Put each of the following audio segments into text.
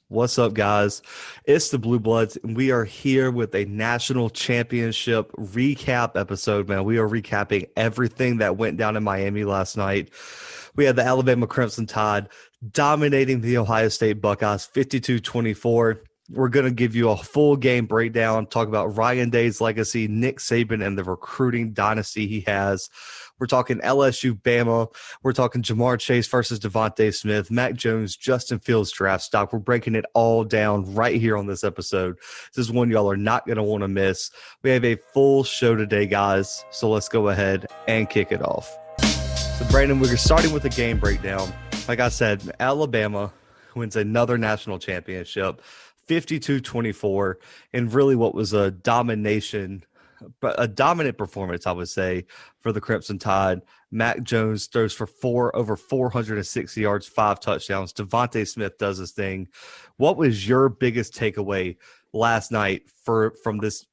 What's up, guys? It's the Bluebloods, and we are here with a national championship recap episode, man. We are recapping everything that went down in Miami last night. We had the Alabama Crimson Tide dominating the Ohio State Buckeyes 52-24. We're going to give you a full game breakdown, talk about Ryan Day's legacy, Nick Saban, and the recruiting dynasty he has. We're talking LSU, Bama. We're talking Jamar Chase versus Devontae Smith, Mac Jones, Justin Fields draft stock. We're breaking it all down right here on this episode. This is one y'all are not going to want to miss. We have a full show today, guys, so let's go ahead and kick it off. So, Brandon, we're starting with a game breakdown. Like I said, Alabama wins another national championship, 52-24, and really what was a dominant performance, I would say, for the Crimson Tide. Mac Jones throws for over 460 yards, 5 touchdowns. Devontae Smith does his thing. What was your biggest takeaway last night from this?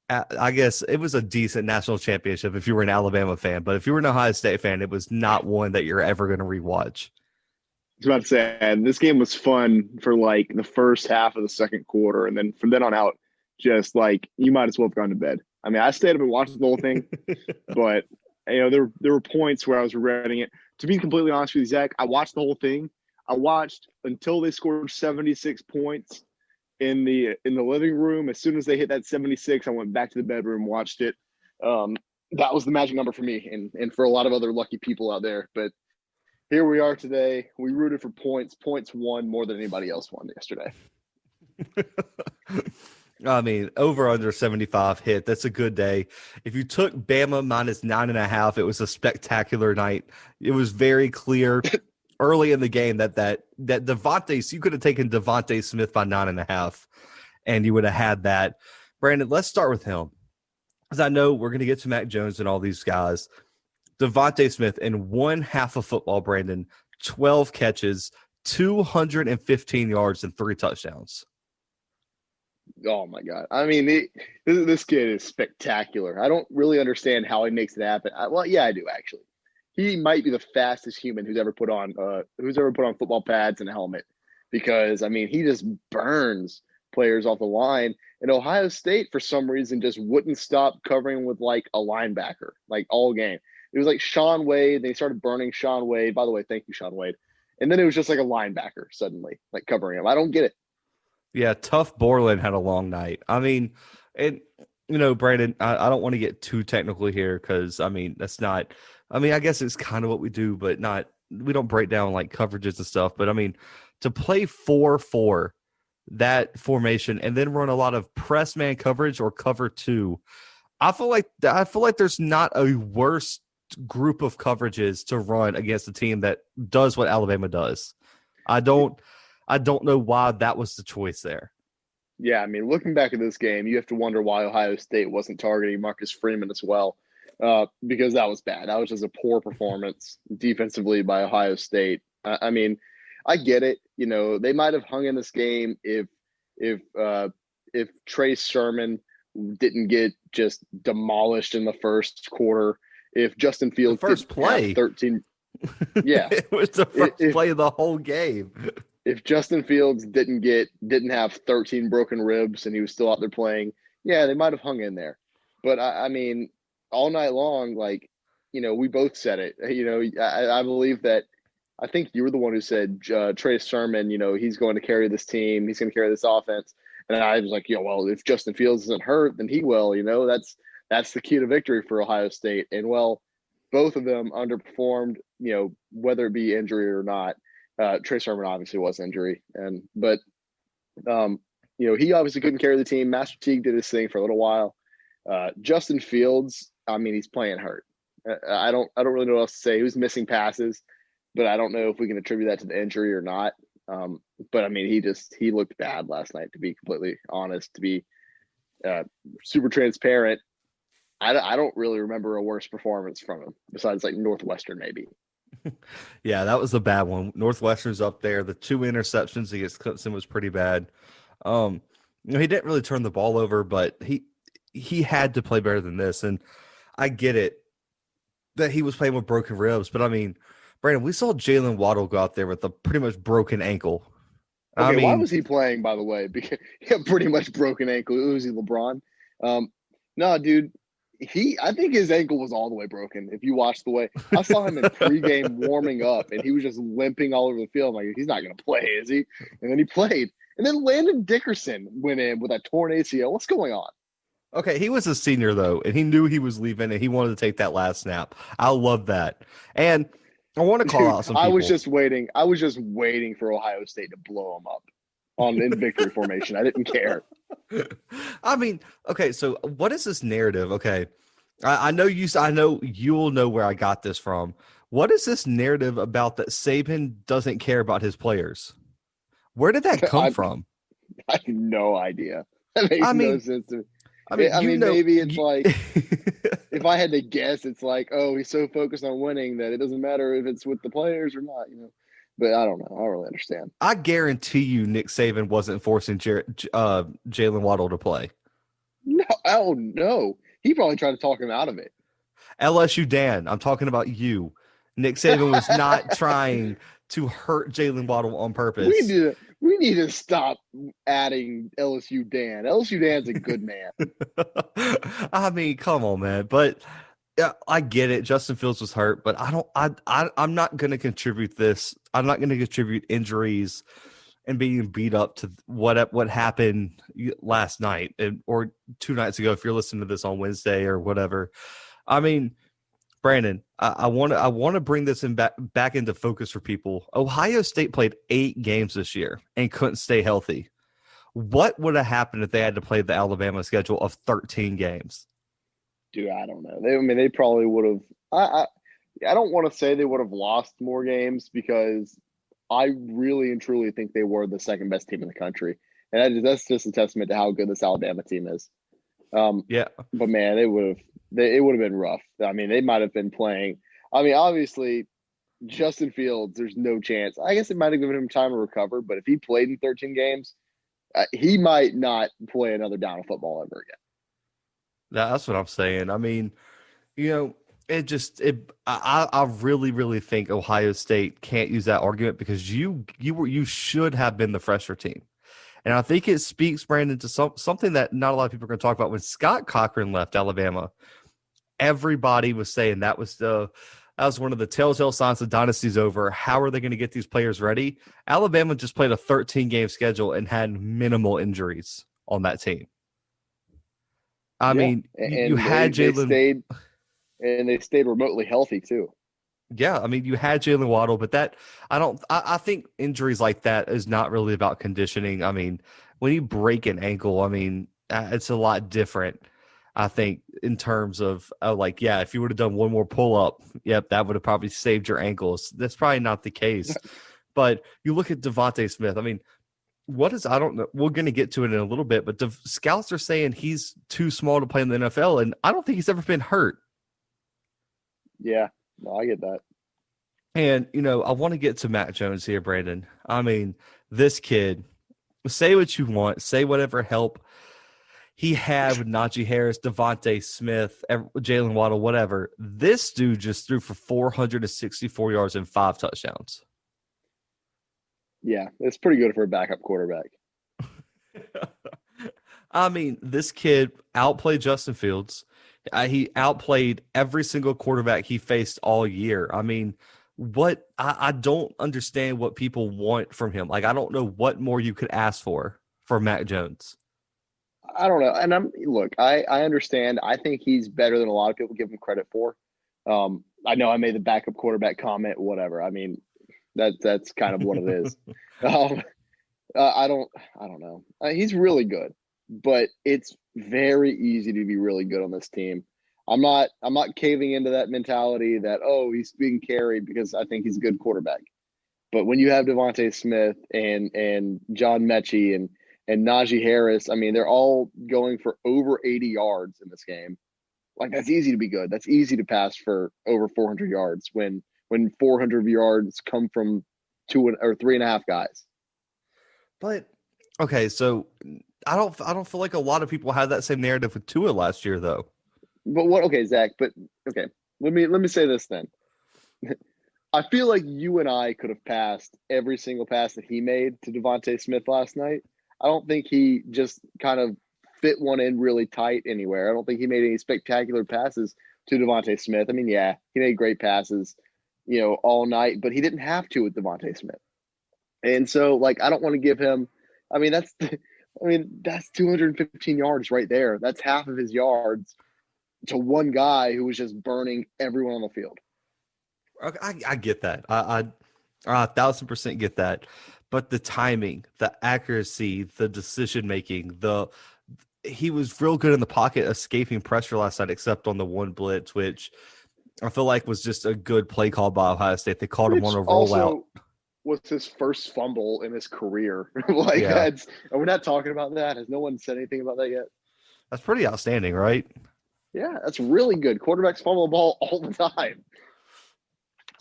I guess it was a decent national championship if you were an Alabama fan, but if you were an Ohio State fan, it was not one that you're ever going to rewatch. I was about to say, and this game was fun for like the first half of the second quarter, and then from then on out, just like you might as well have gone to bed. I mean, I stayed up and watched the whole thing, but there were points where I was regretting it. To be completely honest with you, Zach, I watched the whole thing. I watched until they scored 76 points in the living room. As soon as they hit that 76, I went back to the bedroom, watched it. That was the magic number for me, and for a lot of other lucky people out there. But here we are today. We rooted for points. Points won more than anybody else won yesterday. I mean, over under 75 hit. That's a good day. If you took Bama minus 9.5, it was a spectacular night. It was very clear early in the game that Devontae, you could have taken Devontae Smith by 9.5, and you would have had that. Brandon, let's start with him, because I know we're going to get to Mac Jones and all these guys. Devontae Smith in one half of football, Brandon, 12 catches, 215 yards, and 3 touchdowns. Oh, my God. I mean, this kid is spectacular. I don't really understand how he makes it happen. Yeah, I do, actually. He might be the fastest human who's ever put on football pads and a helmet, because, I mean, he just burns players off the line. And Ohio State, for some reason, just wouldn't stop covering with, like, a linebacker, like, all game. It was like Shaun Wade. They started burning Shaun Wade. By the way, thank you, Shaun Wade. And then it was just like a linebacker suddenly, like covering him. I don't get it. Yeah, Tough Borland had a long night. I mean, and, Brandon, I don't want to get too technical here because, I mean, that's not – I mean, I guess it's kind of what we do, but not – we don't break down, like, coverages and stuff. But, I mean, to play 4-4, that formation, and then run a lot of press man coverage or cover 2, I feel like there's not a worse – group of coverages to run against a team that does what Alabama does. I don't know why that was the choice there. Yeah, I mean, looking back at this game, you have to wonder why Ohio State wasn't targeting Marcus Freeman as well, because that was bad. That was just a poor performance defensively by Ohio State. I mean, I get it. They might have hung in this game if Trey Sermon didn't get just demolished in the first quarter. If Justin Fields the first play 13, yeah, it was the first play of the whole game. If Justin Fields didn't have 13 broken ribs and he was still out there playing, yeah, they might have hung in there. But I mean, all night long, like, we both said it. I believe that. I think you were the one who said Trey Sermon. He's going to carry this team. He's going to carry this offense. And I was like, well, if Justin Fields isn't hurt, then he will. That's the key to victory for Ohio State. And, well, both of them underperformed, whether it be injury or not. Trey Sermon obviously was injury. But he obviously couldn't carry the team. Master Teague did his thing for a little while. Justin Fields, I mean, he's playing hurt. I don't really know what else to say. He was missing passes, but I don't know if we can attribute that to the injury or not. But, I mean, he looked bad last night, to be completely honest, to be super transparent. I don't really remember a worse performance from him besides like Northwestern maybe. Yeah, that was a bad one. Northwestern's up there. The 2 interceptions against Clemson was pretty bad. He didn't really turn the ball over, but he had to play better than this. And I get it that he was playing with broken ribs, but I mean, Brandon, we saw Jalen Waddle go out there with a pretty much broken ankle. I Okay, why mean, was he playing, by the way? Because he had pretty much broken ankle. Was he LeBron? Um, no, dude. I think his ankle was all the way broken. If you watch the way I saw him in pregame warming up, and he was just limping all over the field. I'm like, he's not going to play, is he? And then he played. And then Landon Dickerson went in with a torn ACL. What's going on? okay, he was a senior though, and he knew he was leaving, and he wanted to take that last snap. I love that, and I want to call Dude, out some I was people. just waiting. I was just waiting for Ohio State to blow him up on in victory formation. I didn't care. I mean, okay, so what is this narrative? Okay, I know you. I know you'll know where I got this from. What is this narrative about that Saban doesn't care about his players? Where did that come I, from? I have no idea. That makes I no mean, sense to me. I mean, I you mean, know, maybe it's like if I had to guess, it's like, oh, he's so focused on winning that it doesn't matter if it's with the players or not, you know. But I don't know. I don't really understand. I guarantee you, Nick Saban wasn't forcing Jalen Waddle to play. No, oh no. He probably tried to talk him out of it. LSU Dan, I'm talking about you. Nick Saban was not trying to hurt Jalen Waddle on purpose. We need to stop adding LSU Dan. LSU Dan's a good man. I mean, come on, man. But yeah, I get it. Justin Fields was hurt, but I don't. I'm not going to contribute this. I'm not going to contribute injuries and being beat up to what happened last night or 2 nights ago. If you're listening to this on Wednesday or whatever, I mean, Brandon, I want to bring this in back into focus for people. Ohio State played 8 games this year and couldn't stay healthy. What would have happened if they had to play the Alabama schedule of 13 games? Dude, I don't know. They probably would have. I don't want to say they would have lost more games because I really and truly think they were the second best team in the country, and that's just a testament to how good this Alabama team is. Yeah, But man, it would have been rough. I mean, they might have been playing. I mean, obviously, Justin Fields, there's no chance. I guess it might have given him time to recover, but if he played in 13 games, he might not play another down of football ever again. that's what I'm saying. I mean, you know, I really think Ohio State can't use that argument because you should have been the fresher team. And I think it speaks, Brandon, to something that not a lot of people are going to talk about. When Scott Cochran left Alabama, everybody was saying that was one of the telltale signs the dynasty's over. How are they going to get these players ready? Alabama just played a 13-game schedule and had minimal injuries on that team. I Yeah, mean, you and had Jalen. they stayed remotely healthy too. Yeah, I mean, you had Jalen Waddle, but I think injuries like that is not really about conditioning. I mean, when you break an ankle, I mean, it's a lot different. I think in terms of like, yeah, if you would have done one more pull up, yep, that would have probably saved your ankles. That's probably not the case. But you look at Devontae Smith. I mean, I don't know. We're going to get to it in a little bit, but scouts are saying he's too small to play in the NFL, and I don't think he's ever been hurt. Yeah, no, I get that. And, I want to get to Mac Jones here, Brandon. I mean, this kid, say what you want, say whatever help he had with Najee Harris, Devontae Smith, Jalen Waddle, whatever. This dude just threw for 464 yards and 5 touchdowns. Yeah, it's pretty good for a backup quarterback. I mean, this kid outplayed Justin Fields. He outplayed every single quarterback he faced all year. I mean, I don't understand what people want from him. Like, I don't know what more you could ask for Mac Jones. I don't know. And I understand. I think he's better than a lot of people give him credit for. I know I made the backup quarterback comment, whatever. I mean, that's kind of what it is. I don't know. He's really good, but it's very easy to be really good on this team. I'm not caving into that mentality that, oh, he's being carried because I think he's a good quarterback. But when you have Devontae Smith and John Mechie and Najee Harris, I mean, they're all going for over 80 yards in this game. Like, that's easy to be good. That's easy to pass for over 400 yards when 400 yards come from 3.5 guys. But okay, so I don't feel like a lot of people had that same narrative with Tua last year, though. But what? Okay, Zach. But okay, let me say this then. I feel like you and I could have passed every single pass that he made to Devontae Smith last night. I don't think he just kind of fit one in really tight anywhere. I don't think he made any spectacular passes to Devontae Smith. I mean, yeah, he made great passes, all night, but he didn't have to with Devontae Smith. And so, like, I don't want to give him. I mean, that's 215 yards right there. That's half of his yards to one guy who was just burning everyone on the field. I get that. I 1,000% get that. But the timing, the accuracy, the decision making, he was real good in the pocket, escaping pressure last night, except on the one blitz, which I feel like was just a good play call by Ohio State. They called him on a rollout. Also was his first fumble in his career. And we're not talking about that. Has no one said anything about that yet? That's pretty outstanding, right? Yeah, that's really good. Quarterbacks fumble the ball all the time.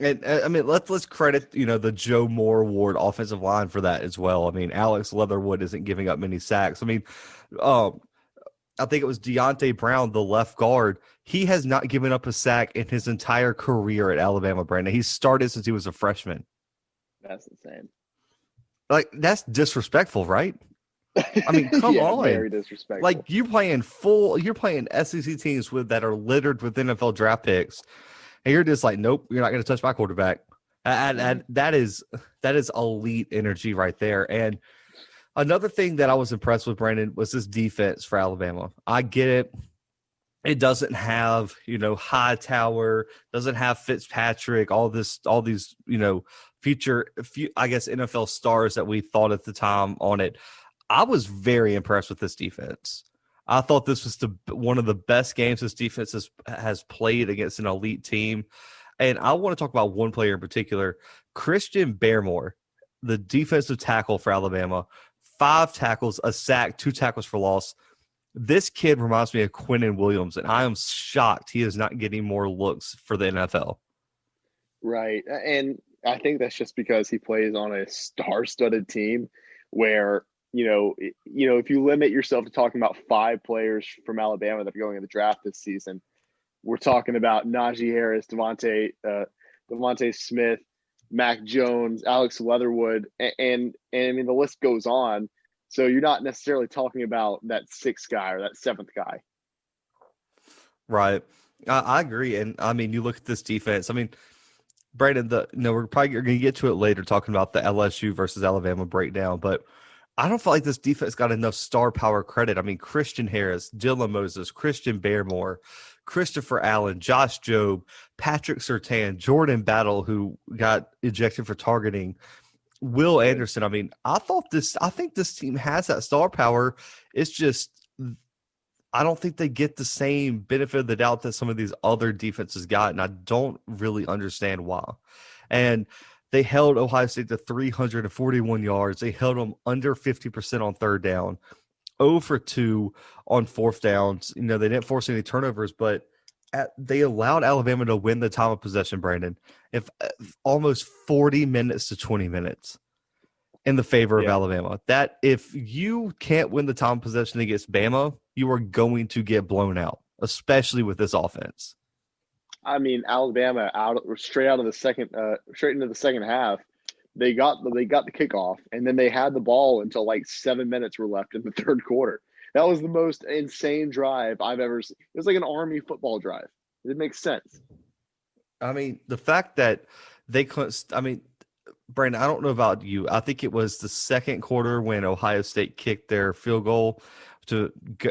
And I mean, let's credit the Joe Moore Award offensive line for that as well. I mean, Alex Leatherwood isn't giving up many sacks. I mean, I think it was Deontay Brown, the left guard. He has not given up a sack in his entire career at Alabama, Brandon. He started since he was a freshman. That's insane. Like, that's disrespectful, right? I mean, come on. Very disrespectful. Like, you're playing SEC teams that are littered with NFL draft picks. And you're just like, nope, you're not going to touch my quarterback. And that is elite energy right there. And another thing that I was impressed with, Brandon, was this defense for Alabama. I get it. It doesn't have, Hightower, doesn't have Fitzpatrick, all these, I guess, NFL stars that we thought at the time on it. I was very impressed with this defense. I thought this was one of the best games this defense has played against an elite team. And I want to talk about one player in particular, Christian Barmore, the defensive tackle for Alabama. 5 tackles, a sack, 2 tackles for loss. This kid reminds me of Quinnen Williams, and I am shocked he is not getting more looks for the NFL. Right. And I think that's just because he plays on a star-studded team where – if you limit yourself to talking about 5 players from Alabama that are going in the draft this season, we're talking about Najee Harris, Devontae Smith, Mac Jones, Alex Leatherwood, and I mean the list goes on. So you're not necessarily talking about that 6th guy or that 7th guy. Right. I agree. And I mean, you look at this defense. I mean, Brandon, we're probably going to get to it later talking about the LSU versus Alabama breakdown, but I don't feel like this defense got enough star power credit. I mean, Christian Harris, Dylan Moses, Christian Barmore, Christopher Allen, Josh Jobe, Patrick Surtain, Jordan Battle, who got ejected for targeting, Will Anderson. I mean, I think this team has that star power. It's just, I don't think they get the same benefit of the doubt that some of these other defenses got, and I don't really understand why. And they held Ohio State to 341 yards. They held them under 50% on 3rd down, 0 for 2 on 4th downs. They didn't force any turnovers, but they allowed Alabama to win the time of possession, Brandon, if almost 40 minutes to 20 minutes in the favor of Alabama. That if you can't win the time of possession against Bama, you are going to get blown out, especially with this offense. I mean, Alabama straight into the second half. They got the kickoff, and then they had the ball until like 7 minutes were left in the 3rd quarter. That was the most insane drive I've ever seen. It was like an Army football drive. It makes sense. I mean, the fact that they couldn't. I mean, Brandon, I don't know about you. I think it was the 2nd quarter when Ohio State kicked their field goal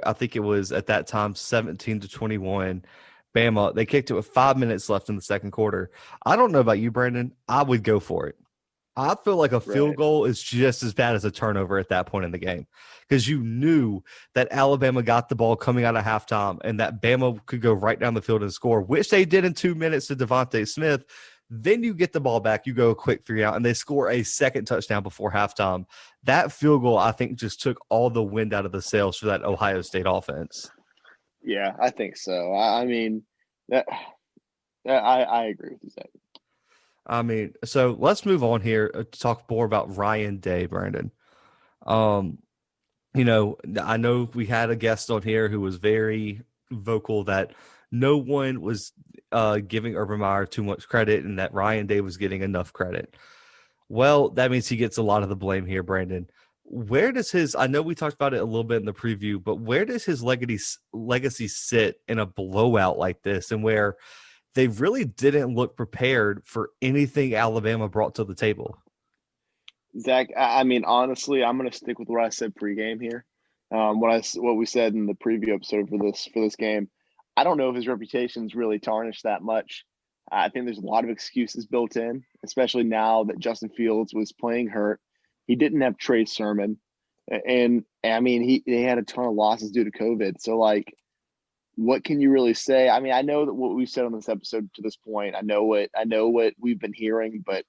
I think it was at that time 17-21. Bama, they kicked it with 5 minutes left in the 2nd quarter. I don't know about you, Brandon. I would go for it. I feel like a field goal is just as bad as a turnover at that point in the game because you knew that Alabama got the ball coming out of halftime and that Bama could go right down the field and score, which they did in 2 minutes to Devontae Smith. Then you get the ball back, you go a quick 3 out, and they score a 2nd touchdown before halftime. That field goal, I think, just took all the wind out of the sails for that Ohio State offense. Yeah, I think so. I mean, I agree with you, Zach. I mean, so let's move on here to talk more about Ryan Day, Brandon. I know we had a guest on here who was very vocal that no one was giving Urban Meyer too much credit and that Ryan Day was getting enough credit. Well, that means he gets a lot of the blame here, Brandon. Where does his, I know we talked about it a little bit in the preview, but where does his legacy sit in a blowout like this, and where they really didn't look prepared for anything Alabama brought to the table? Zach, I mean, honestly, I'm going to stick with what I said pregame here. What we said in the preview episode for this game. I don't know if his reputation's really tarnished that much. I think there's a lot of excuses built in, especially now that Justin Fields was playing hurt. He didn't have Trey Sermon, and I mean, they had a ton of losses due to COVID. So, like, what can you really say? I mean, I know that what we've said on this episode to this point. I know what we've been hearing, but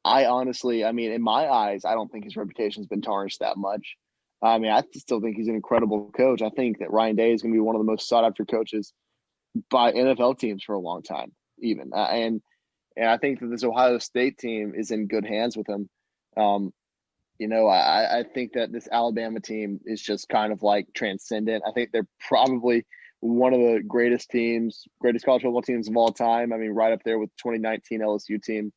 I honestly, I mean, in my eyes, I don't think his reputation's been tarnished that much. I mean, I still think he's an incredible coach. I think that Ryan Day is going to be one of the most sought after coaches by NFL teams for a long time, even. And I think that this Ohio State team is in good hands with him. I think that this Alabama team is just kind of like transcendent. I think they're probably one of the greatest college football teams of all time. I mean, right up there with 2019 LSU team.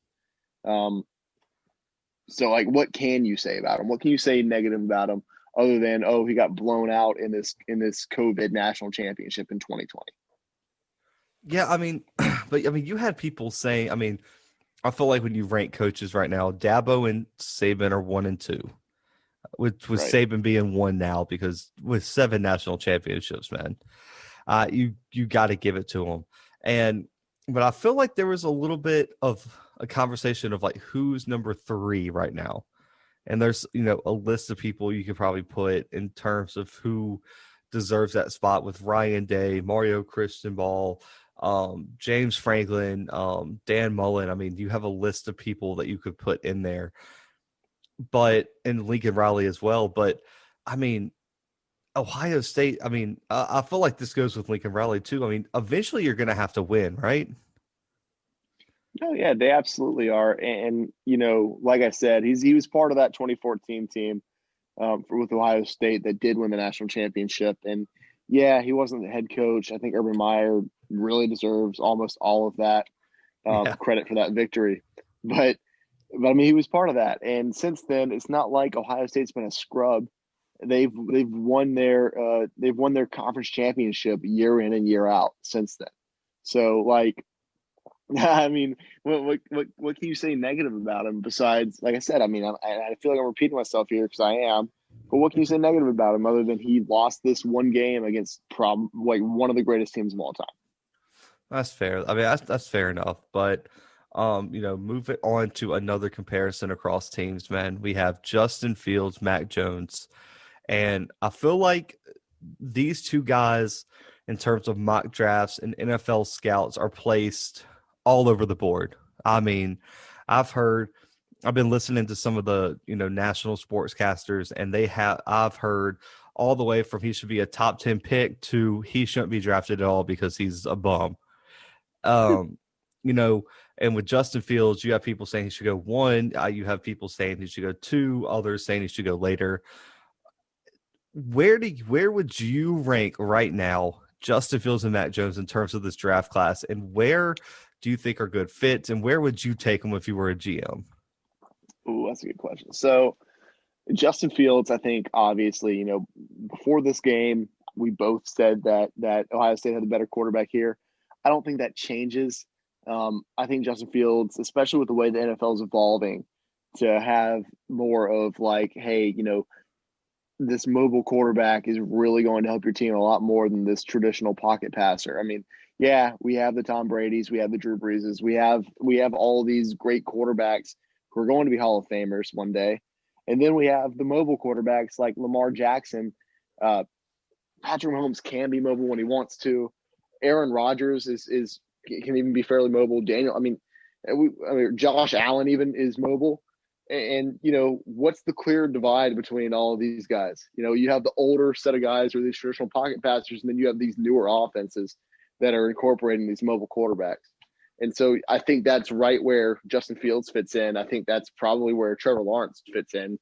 So, like, what can you say about him? What can you say negative about him other than, oh, he got blown out in this COVID national championship in 2020? Yeah, I mean, but I mean, you had people saying, I mean, I feel like when you rank coaches right now, Dabo and Saban are 1 and 2, with Right. Saban being 1 now because with 7 national championships, man, you got to give it to him. But I feel like there was a little bit of a conversation of like who's number 3 right now, and there's a list of people you could probably put in terms of who deserves that spot with Ryan Day, Mario Cristobal, James Franklin, Dan Mullen. I mean, you have a list of people that you could put in there, and Lincoln Riley as well. But I mean, Ohio State, I mean, I feel like this goes with Lincoln Riley too. I mean, eventually you're going to have to win, right? Oh yeah, they absolutely are. And like I said, he was part of that 2014 team with Ohio State that did win the national championship. And yeah, he wasn't the head coach. I think Urban Meyer really deserves almost all of that Yeah. credit for that victory. But I mean, he was part of that. And since then, it's not like Ohio State's been a scrub. They've won their conference championship year in and year out since then. So, like, I mean, what can you say negative about him besides, like I said, I mean, I feel like I'm repeating myself here because I am, but what can you say negative about him other than he lost this one game against one of the greatest teams of all time? That's fair. I mean, that's fair enough. But move it on to another comparison across teams, man. We have Justin Fields, Mac Jones, and I feel like these two guys, in terms of mock drafts and NFL scouts, are placed all over the board. I mean, I've been listening to some of the national sportscasters, and I've heard all the way from he should be a top 10 pick to he shouldn't be drafted at all because he's a bum. Um, and with Justin Fields, you have people saying he should go 1. You have people saying he should go 2. Others saying he should go later. Where would you rank right now Justin Fields and Mac Jones in terms of this draft class, and where do you think are good fits, and where would you take them if you were a GM? Ooh, that's a good question. So Justin Fields, I think obviously, before this game, we both said that Ohio State had a better quarterback here. I don't think that changes. I think Justin Fields, especially with the way the NFL is evolving, to have more of like, hey, this mobile quarterback is really going to help your team a lot more than this traditional pocket passer. I mean, yeah, we have the Tom Brady's, we have the Drew Breeses, we have all these great quarterbacks who are going to be Hall of Famers one day. And then we have the mobile quarterbacks like Lamar Jackson. Patrick Mahomes can be mobile when he wants to. Aaron Rodgers can even be fairly mobile. Josh Allen even is mobile. And what's the clear divide between all of these guys? You have the older set of guys who are these traditional pocket passers, and then you have these newer offenses that are incorporating these mobile quarterbacks. And so I think that's right where Justin Fields fits in. I think that's probably where Trevor Lawrence fits in.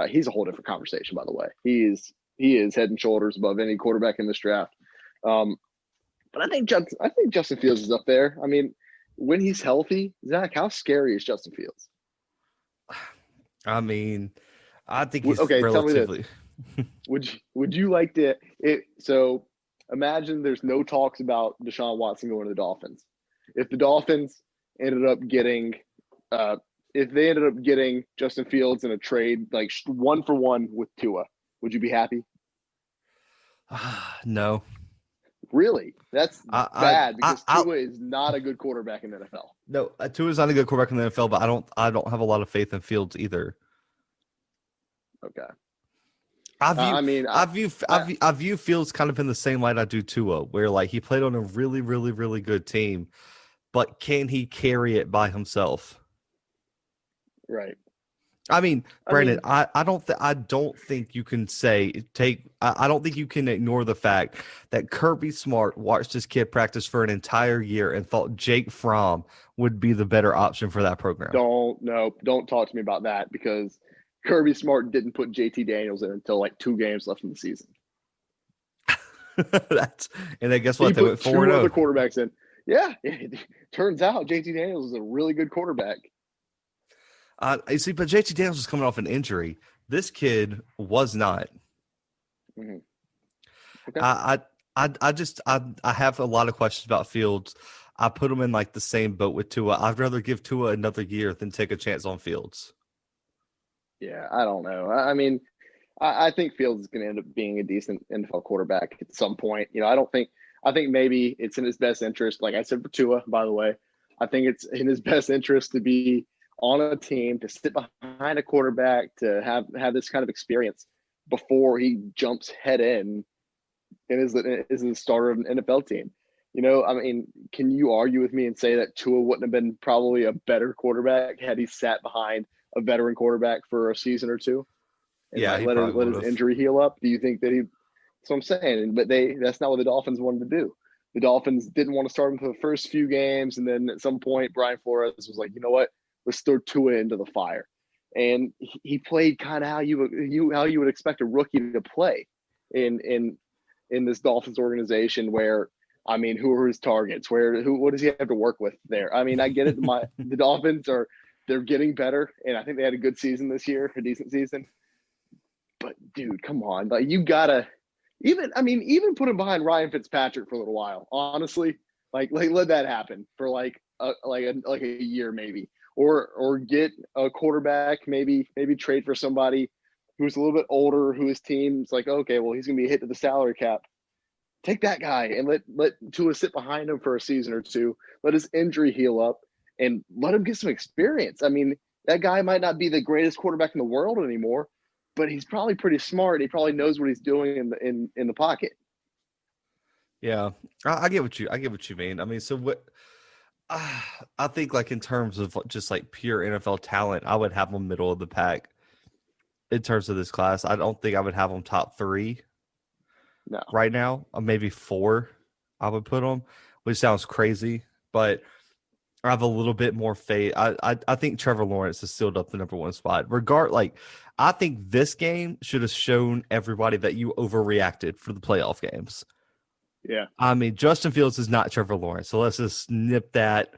He's a whole different conversation, by the way. He is head and shoulders above any quarterback in this draft. But I think Justin Fields is up there. I mean, when he's healthy, Zach, how scary is Justin Fields? I mean, I think he's Okay, tell me this. relatively. Would you like to so imagine there's no talks about Deshaun Watson going to the Dolphins. If the Dolphins ended up getting if they ended up getting Justin Fields in a trade like 1-for-1 with Tua, would you be happy? No. Really? That's I, bad I, because I, Tua is not a good quarterback in the NFL. no. Tua's not a good quarterback in the NFL, but I don't have a lot of faith in Fields either. Okay. I view I mean, I view Fields kind of in the same light I do Tua, where like he played on a really, really, really good team, but can he carry it by himself? right. I mean, I Brandon, mean, I don't think you can I don't think you can ignore the fact that Kirby Smart watched his kid practice for an entire year and thought Jake Fromm would be the better option for that program. don't talk to me about that because Kirby Smart didn't put JT Daniels in until like 2 games left in the season. That's and then guess He what? They put went 4 two other 0. quarterbacks in. Yeah, it turns out JT Daniels is a really good quarterback. You see, but JT Daniels was coming off an injury. This kid was not. Mm-hmm. Okay. I have a lot of questions about Fields. I put him in like the same boat with Tua. I'd rather give Tua another year than take a chance on Fields. Yeah, I don't know. I mean, I think Fields is going to end up being a decent NFL quarterback at some point. I don't think. I think maybe it's in his best interest. Like I said for Tua, by the way, I think it's in his best interest to be on a team, to sit behind a quarterback, to have this kind of experience before he jumps head in and is the starter of an NFL team. I mean, can you argue with me and say that Tua wouldn't have been probably a better quarterback had he sat behind a veteran quarterback for a season or two and Yeah, like he let probably would his have. injury heal up? Do you think that he? That's what I'm saying. But that's not what the Dolphins wanted to do. The Dolphins didn't want to start him for the first few games, and then at some point, Brian Flores was like, you know what? Let's throw Tua into the fire, and he played kind of how you would expect a rookie to play in this Dolphins organization where. I mean, who are his targets? What does he have to work with there? I mean, I get it. The Dolphins they're getting better, and I think they had a good season this year, a decent season. But dude, come on, like you gotta even put him behind Ryan Fitzpatrick for a little while. Honestly, like let that happen for like a year maybe, or get a quarterback, maybe trade for somebody who's a little bit older, who his team's like, okay, well he's gonna be hit to the salary cap. Take that guy and let Tua sit behind him for a season or two. Let his injury heal up and let him get some experience. I mean, that guy might not be the greatest quarterback in the world anymore, but he's probably pretty smart. He probably knows what he's doing in the pocket. Yeah, I get what you mean. I mean, so what? I think like in terms of just like pure NFL talent, I would have them middle of the pack in terms of this class. I don't think I would have them top 3 No. right now. Or maybe 4, I would put them, which sounds crazy, but I have a little bit more faith. I think Trevor Lawrence has sealed up the number 1 spot. I think this game should have shown everybody that you overreacted for the playoff games. Yeah. I mean, Justin Fields is not Trevor Lawrence, so let's just nip that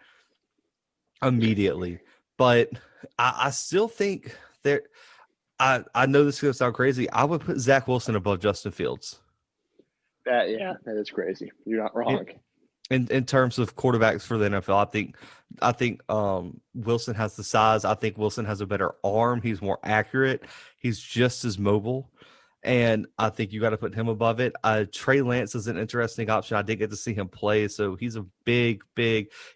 immediately. But I still think there. I know this is gonna sound crazy. I would put Zach Wilson above Justin Fields. That is crazy. You're not wrong. In terms of quarterbacks for the NFL, I think Wilson has the size. I think Wilson has a better arm. He's more accurate. He's just as mobile, and I think you got to put him above it. Trey Lance is an interesting option. I did get to see him play, so he's a big.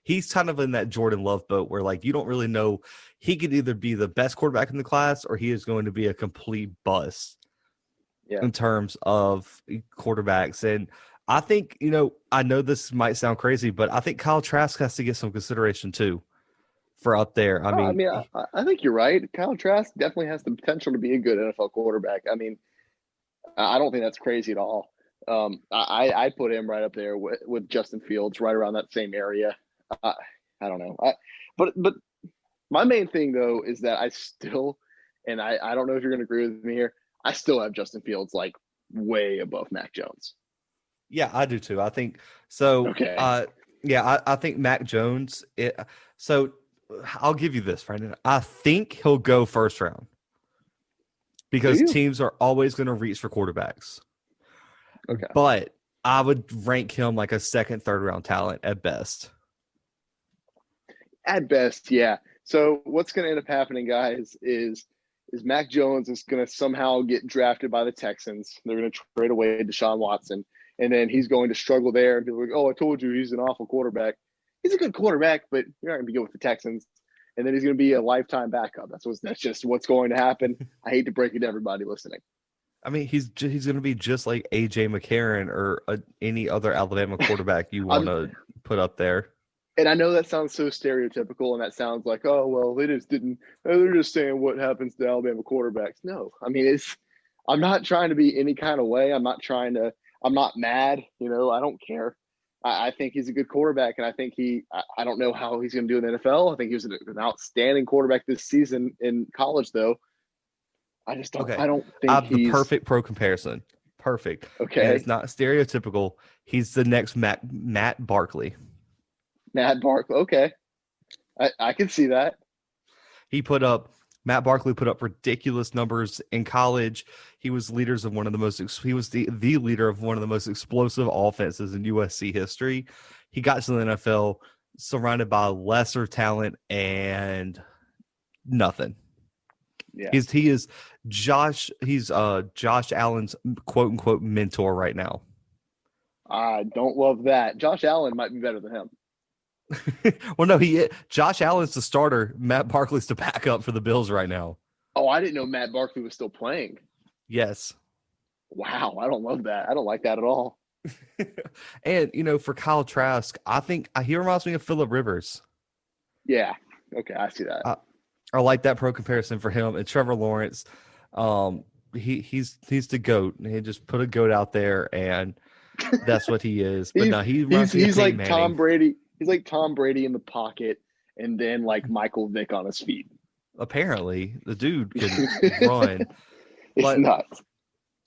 He's kind of in that Jordan Love boat where like you don't really know. He could either be the best quarterback in the class or he is going to be a complete bust Yeah. in terms of quarterbacks. And I think, I know this might sound crazy, but I think Kyle Trask has to get some consideration too for up there. I mean, I think you're right. Kyle Trask definitely has the potential to be a good NFL quarterback. I mean, I don't think that's crazy at all. I put him right up there with Justin Fields, right around that same area. I don't know. But my main thing though is that I still, and I don't know if you're going to agree with me here. I still have Justin Fields like way above Mac Jones. Yeah, I do too. I think so. Okay. Yeah, I think Mac Jones. So I'll give you this, Brandon. I think he'll go first round Do because you? teams are always going to reach for quarterbacks. Okay. But I would rank him like a second, third round talent at best. At best, yeah. So what's going to end up happening, guys, is Mac Jones is going to somehow get drafted by the Texans. They're going to trade away Deshaun Watson, and then he's going to struggle there. And people are like, "Oh, I told you, he's an awful quarterback." He's a good quarterback, but you're not going to be good with the Texans. And then he's going to be a lifetime backup. That's just what's going to happen. I hate to break it to everybody listening. I mean, he's going to be just like AJ McCarron or any other Alabama quarterback you want I'm, to put up there. and I know that sounds so stereotypical, and that sounds like, oh well, they just didn't. They're just saying what happens to Alabama quarterbacks. No, I mean it's. I'm not trying to be any kind of way. I'm not trying to. I'm not mad. I don't care. I think he's a good quarterback, and I think he. I don't know how he's going to do in the NFL. I think he was an outstanding quarterback this season in college, though. I just don't. Okay. I don't I think have the he's perfect pro comparison. Perfect. And okay. it's not stereotypical. He's the next Matt Barkley. Matt Barkley. Okay, I can see that. Matt Barkley put up ridiculous numbers in college. He was he was the leader of one of the most explosive offenses in USC history. He got to the NFL surrounded by lesser talent and nothing. Yeah. He's Josh Allen's quote unquote mentor right now. I don't love that. Josh Allen might be better than him. Well, no, Josh Allen's the starter. Matt Barkley's the backup for the Bills right now. Oh, I didn't know Matt Barkley was still playing. Yes. Wow, I don't love that. I don't like that at all. And for Kyle Trask, I think he reminds me of Phillip Rivers. Yeah. Okay, I see that. I like that pro comparison for him and Trevor Lawrence. He's the GOAT. He just put a GOAT out there, and that's what he is. But no, he reminds me of he's Peyton like Manning. Tom Brady. He's like Tom Brady in the pocket, and then like Michael Vick on his feet. Apparently, the dude can run. It's nuts.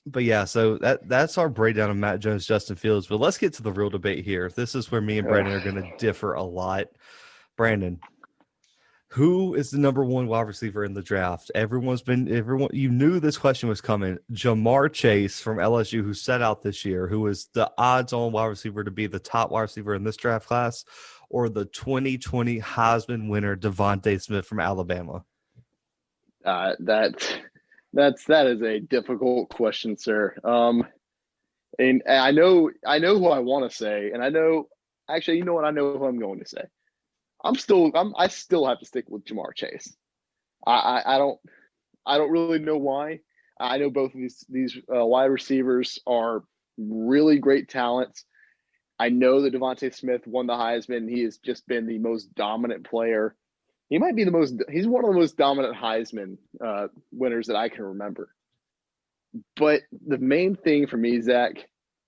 But yeah, so that's our breakdown of Matt Jones, Justin Fields. But let's get to the real debate here. This is where me and Brandon are going to differ a lot. Brandon, who is the number one wide receiver in the draft? Everyone, you knew this question was coming. Jamar Chase from LSU, who set out this year, who is the odds-on wide receiver to be the top wide receiver in this draft class, or the 2020 Heisman winner Devontae Smith from Alabama? That is a difficult question, sir. And I know who I want to say, and I know actually, you know what? I know who I'm going to say. I still have to stick with Jamar Chase. I don't really know why. I know both of these wide receivers are really great talents. I know that Devontae Smith won the Heisman. He has just been the most dominant player. He's one of the most dominant Heisman winners that I can remember. But the main thing for me, Zach,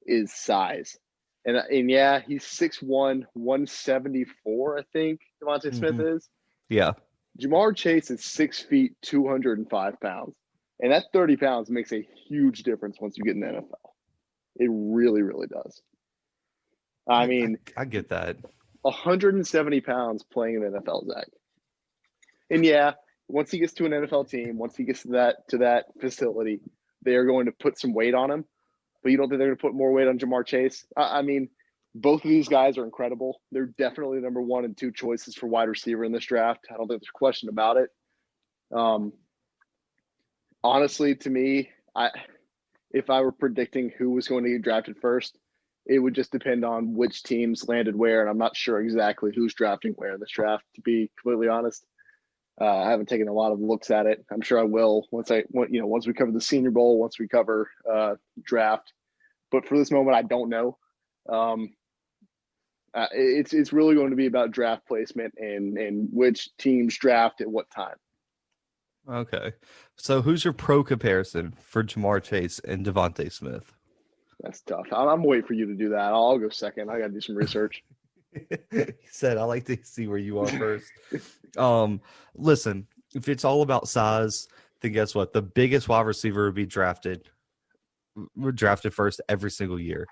is size. And yeah, he's 6'1", 174, I think Devontae Smith is. Yeah. Jamar Chase is 6 feet, 205 pounds. And that 30 pounds makes a huge difference once you get in the NFL. It really, really does. I mean, I get that. 170 pounds playing in the NFL, Zach. And yeah, once he gets to an NFL team, once he gets to that facility, they are going to put some weight on him. But you don't think they're going to put more weight on Jamar Chase? I mean, both of these guys are incredible. They're definitely number 1 and 2 choices for wide receiver in this draft. I don't think there's a question about it. Honestly, to me, if I were predicting who was going to get drafted first, it would just depend on which teams landed where, and I'm not sure exactly who's drafting where in this draft, to be completely honest. I haven't taken a lot of looks at it. I'm sure I will once we cover the Senior Bowl, once we cover draft. But for this moment, I don't know. It's really going to be about draft placement and which teams draft at what time. Okay. So who's your pro comparison for Jamar Chase and Devontae Smith? That's tough. I'm waiting for you to do that. I'll go second. I got to do some research. He said, I like to see where you are first. Listen, if it's all about size, then guess what? The biggest wide receiver would be drafted. We're drafted first every single year.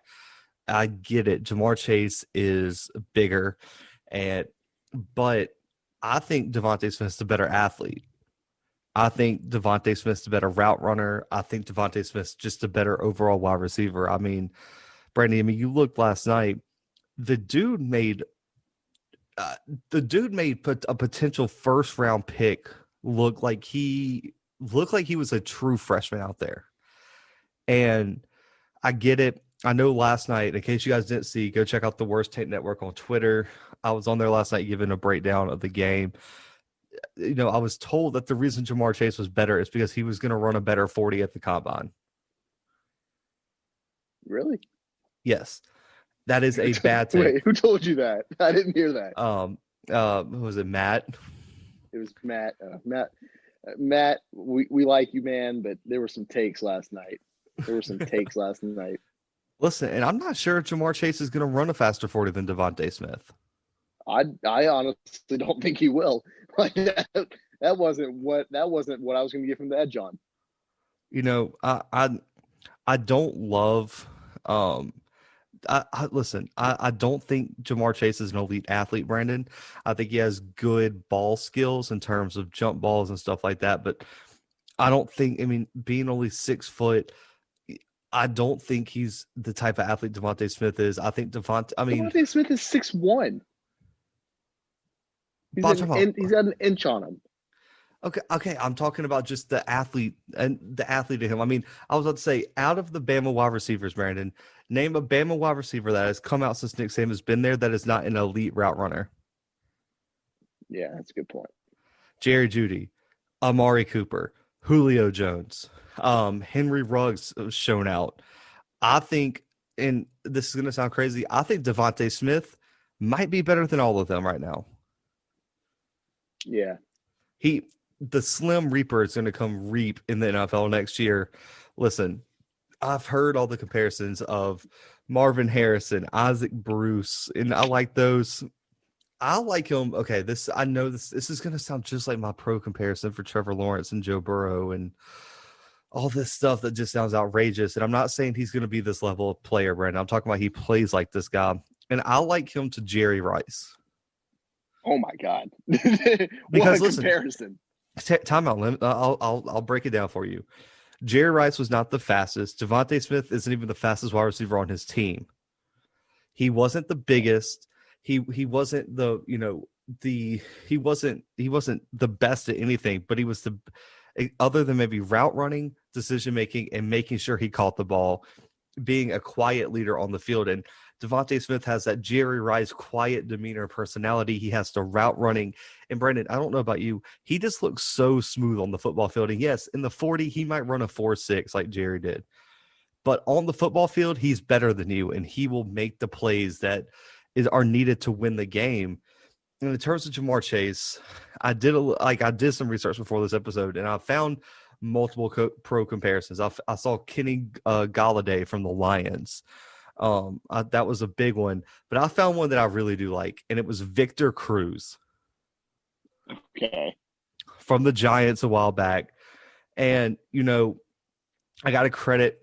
I get it. Jamar Chase is bigger, but I think Devontae Smith's the better athlete. I think Devontae Smith's the better route runner. I think Devontae Smith's just a better overall wide receiver. I mean, Brandon, you looked last night. The dude made a potential first round pick look like he was a true freshman out there. And I get it. I know last night, in case you guys didn't see, go check out the Worst Take Network on Twitter. I was on there last night giving a breakdown of the game. I was told that the reason Jamar Chase was better is because he was going to run a better 40 at the combine. Really? Yes. That is a bad take. Wait, who told you that? I didn't hear that. Was it Matt? It was Matt. Matt, we like you, man, but there were some takes last night. Listen, and I'm not sure if Jamar Chase is going to run a faster 40 than Devontae Smith. I honestly don't think he will. Like that wasn't what I was going to give him the edge on. I don't love. Listen. I don't think Jamar Chase is an elite athlete, Brandon. I think he has good ball skills in terms of jump balls and stuff like that. But I don't think. I mean, being only 6 foot, I don't think he's the type of athlete Devontae Smith is. I think Devontae Smith is 6'1". He's got an inch on him. Okay. I'm talking about just the athlete and the athlete of him. I mean, I was about to say, out of the Bama wide receivers, Brandon, name a Bama wide receiver that has come out since Nick Saban has been there that is not an elite route runner. Yeah, that's a good point. Jerry Jeudy, Amari Cooper, Julio Jones, Henry Ruggs was shown out. I think, and this is going to sound crazy, I think Devontae Smith might be better than all of them right now. Yeah. The Slim Reaper is going to come reap in the NFL next year. Listen, I've heard all the comparisons of Marvin Harrison, Isaac Bruce, and I like those. I like him. Okay, I know this is going to sound just like my pro comparison for Trevor Lawrence and Joe Burrow and all this stuff that just sounds outrageous. And I'm not saying he's going to be this level of player, Brandon. I'm talking about he plays like this guy. And I like him to Jerry Rice. Oh my God! Because what a comparison. Time out. I'll break it down for you. Jerry Rice was not the fastest. Devontae Smith isn't even the fastest wide receiver on his team. He wasn't the biggest. He wasn't he wasn't the best at anything, but he was other than maybe route running, decision making, and making sure he caught the ball, being a quiet leader on the field. And Devontae Smith has that Jerry Rice quiet demeanor personality. He has the route running. And Brandon, I don't know about you, he just looks so smooth on the football field. And yes, in the 40, he might run a 4.6 like Jerry did. But on the football field, he's better than you, and he will make the plays that are needed to win the game. And in terms of Jamar Chase, I did some research before this episode, and I found multiple pro comparisons. I saw Kenny Galladay from the Lions. That was a big one, but I found one that I really do like, and it was Victor Cruz. Okay. From the Giants a while back. And, I got to credit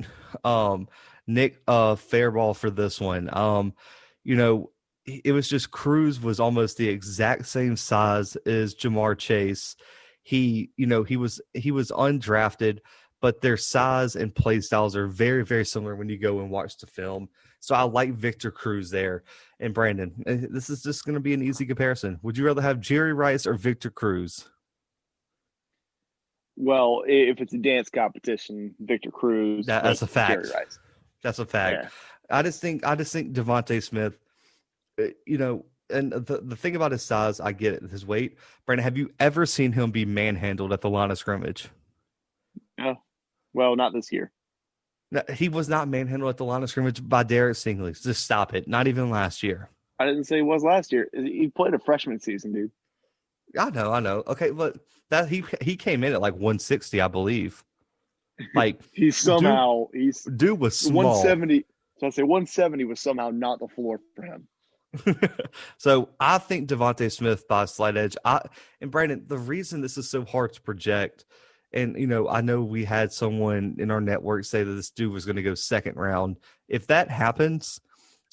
Nick Fairball for this one. It was just Cruz was almost the exact same size as Jamar Chase. He was undrafted, but their size and play styles are very, very similar when you go and watch the film. So I like Victor Cruz there. And Brandon, this is just going to be an easy comparison. Would you rather have Jerry Rice or Victor Cruz? Well, if it's a dance competition, Victor Cruz. That's a fact. Jerry Rice. That's a fact. Yeah. I just think Devontae Smith, and the thing about his size, I get it, his weight. Brandon, have you ever seen him be manhandled at the line of scrimmage? No. Well, not this year. No, he was not manhandled at the line of scrimmage by Derek Stingley. Just stop it. Not even last year. I didn't say he was last year. He played a freshman season, dude. I know. Okay, but that he came in at like 160, I believe. Like dude was small. 170. So I say 170 was somehow not the floor for him. So I think Devontae Smith by a slight edge. And Brandon, the reason this is so hard to project, and I know we had someone in our network say that this dude was going to go second round. If that happens,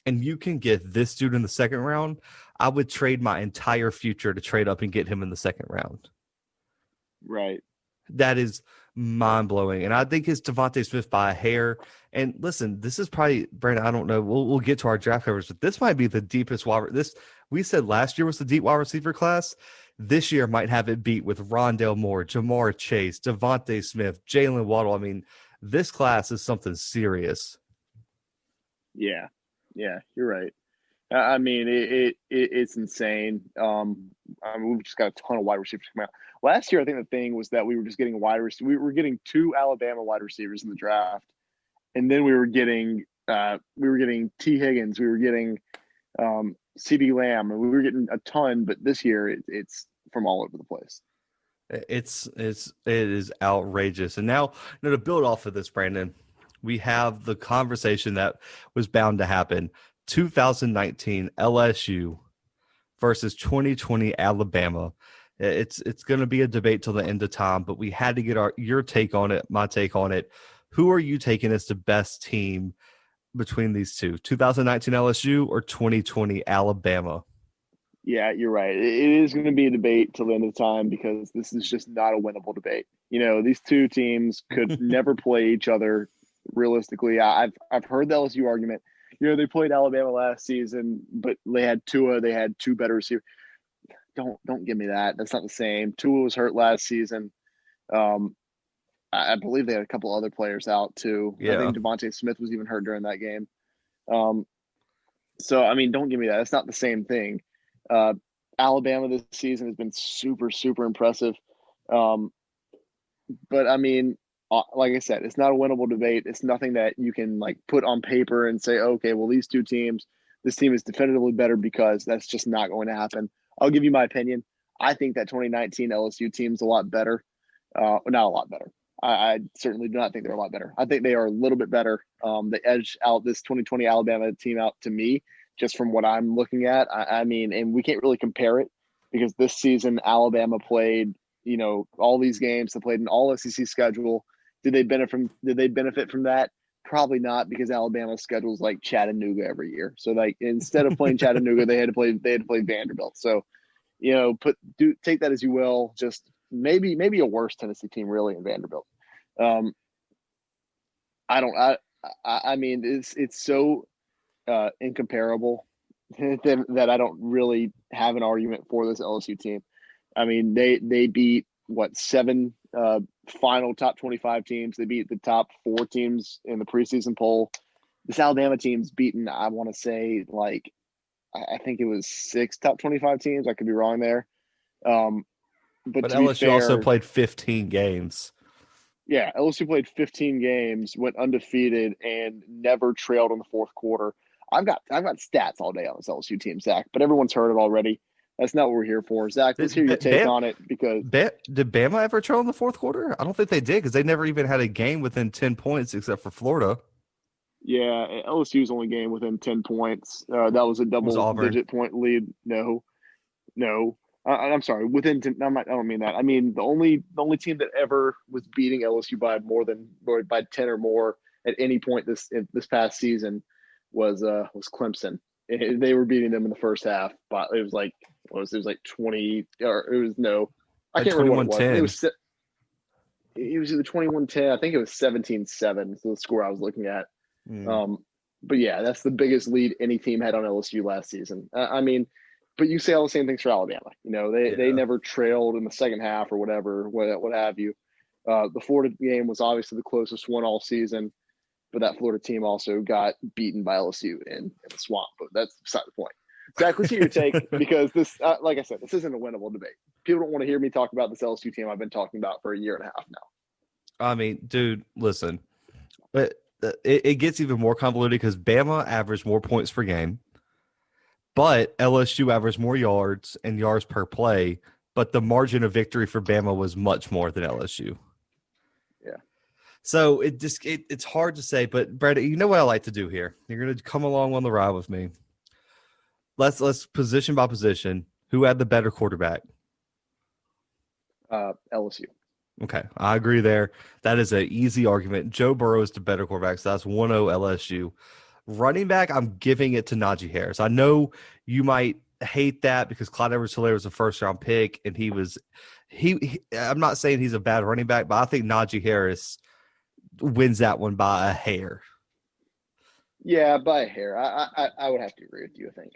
and you can get this dude in the second round, I would trade my entire future to trade up and get him in the second round. Right. That is mind blowing. And I think it's Devontae Smith by a hair. And listen, this is probably, Brandon, I don't know. We'll get to our draft covers, but this might be the deepest we said last year was the deep wide receiver class. This year might have it beat with Rondale Moore, Jamar Chase, Devontae Smith, Jalen Waddle. I mean, this class is something serious. Yeah. Yeah, you're right. I mean, it's insane. We've just got a ton of wide receivers coming out. Last year, I think the thing was that we were just getting wide receivers. We were getting 2 Alabama wide receivers in the draft, and then we were getting T. Higgins, we were getting CD Lamb, and we were getting a ton. But this year, it's from all over the place. It is outrageous. And now, to build off of this, Brandon, we have the conversation that was bound to happen. 2019 LSU versus 2020 Alabama. It's going to be a debate till the end of time, but we had to get your take on it, my take on it. Who are you taking as the best team between these two, 2019 LSU or 2020 Alabama? Yeah, you're right. It is going to be a debate till the end of the time because this is just not a winnable debate. These two teams could never play each other realistically. I've heard the LSU argument. They played Alabama last season, but they had Tua. They had 2 better receivers. Don't give me that. That's not the same. Tua was hurt last season. I believe they had a couple other players out too. Yeah. I think Devontae Smith was even hurt during that game. So I mean, don't give me that. It's not the same thing. Alabama this season has been super, super impressive. But I mean, like I said, it's not a winnable debate. It's nothing that you can put on paper and say, okay, well, these two teams, this team is definitively better, because that's just not going to happen. I'll give you my opinion. I think that 2019 LSU team is a lot better. Not a lot better. I certainly do not think they're a lot better. I think they are a little bit better. They edged out this 2020 Alabama team out to me, just from what I'm looking at. I mean, and we can't really compare it because this season Alabama played, all these games. They played an all SEC schedule. Did they benefit from that? Probably not, because Alabama's schedule is like Chattanooga every year. So instead of playing Chattanooga, they had to play Vanderbilt. So, take that as you will. Just maybe a worse Tennessee team really in Vanderbilt. I mean, it's so incomparable that I don't really have an argument for this LSU team. I mean, they beat 7 final top 25 teams. They beat the top 4 teams in the preseason poll. This Alabama team's beaten, I want to say, I think it was 6 top 25 teams. I could be wrong there. But to LSU be fair, also played 15 games. Yeah, LSU played 15 games, went undefeated, and never trailed in the fourth quarter. I've got stats all day on this LSU team, Zach, but everyone's heard it already. That's not what we're here for. Zach, let's hear your take on it. Because did Bama ever trail in the fourth quarter? I don't think they did, because they never even had a game within 10 points except for Florida. Yeah, LSU's only game within 10 points. That was a double-digit point lead. No. I'm sorry. Within 10, I don't mean that. I mean the only team that ever was beating LSU by by 10 or more at any point this past season was Clemson. They were beating them in the first half, but it was like 20, or it was no, I can't remember what it was. It was either 21-10. I think it was 17-7. So the score I was looking at. But yeah, that's the biggest lead any team had on LSU last season. I mean, but you say all the same things for Alabama. They never trailed in the second half or whatever, what have you. The Florida game was obviously the closest one all season, but that Florida team also got beaten by LSU in the swamp. But that's beside the point. Zach, let's hear your take, because this, like I said, this isn't a winnable debate. People don't want to hear me talk about this LSU team I've been talking about for a year and a half now. I mean, dude, listen, but it gets even more convoluted because Bama averaged more points per game, but LSU averaged more yards and yards per play, but the margin of victory for Bama was much more than LSU. Yeah. So it's hard to say, but Brad, you know what I like to do here? You're going to come along on the ride with me. Let's position by position. Who had the better quarterback? LSU. Okay, I agree there. That is an easy argument. Joe Burrow is the better quarterback, so that's 1-0 LSU. Running back, I'm giving it to Najee Harris. I know you might hate that because Clyde Edwards-Helaire was a first-round pick, and I'm not saying he's a bad running back, but I think Najee Harris wins that one by a hair. Yeah, by a hair. I would have to agree with you, I think.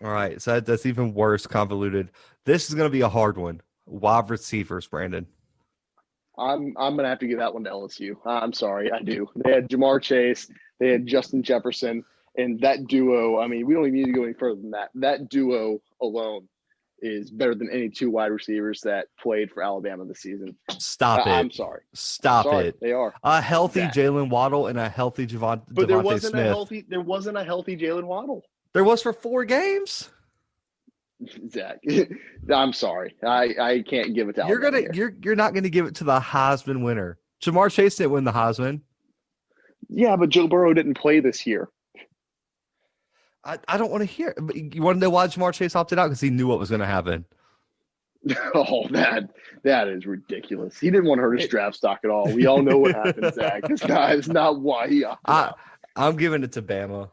All right, so that's even worse, convoluted. This is going to be a hard one. Wide receivers, Brandon. I'm gonna have to give that one to LSU. I'm sorry, I do. They had Jamar Chase, they had Justin Jefferson, and that duo. I mean, we don't even need to go any further than that. That duo alone is better than any two wide receivers that played for Alabama this season. Stop it. I'm sorry. Stop it. They are A healthy Zach. Jalen Waddle and a healthy But there Devontae wasn't Smith. There wasn't a healthy Jalen Waddle. There was for 4 games. Zach, I'm sorry. I can't give it to Alabama. You're not gonna give it to the Heisman winner. Jamar Chase didn't win the Heisman. Yeah, but Joe Burrow didn't play this year. I don't want to hear it. You want to know why Jamar Chase opted out? Because he knew what was going to happen. Oh, that is ridiculous. He didn't want to hurt his draft stock at all. We all know what happened, Zach. It's not why he opted out. I'm giving it to Bama.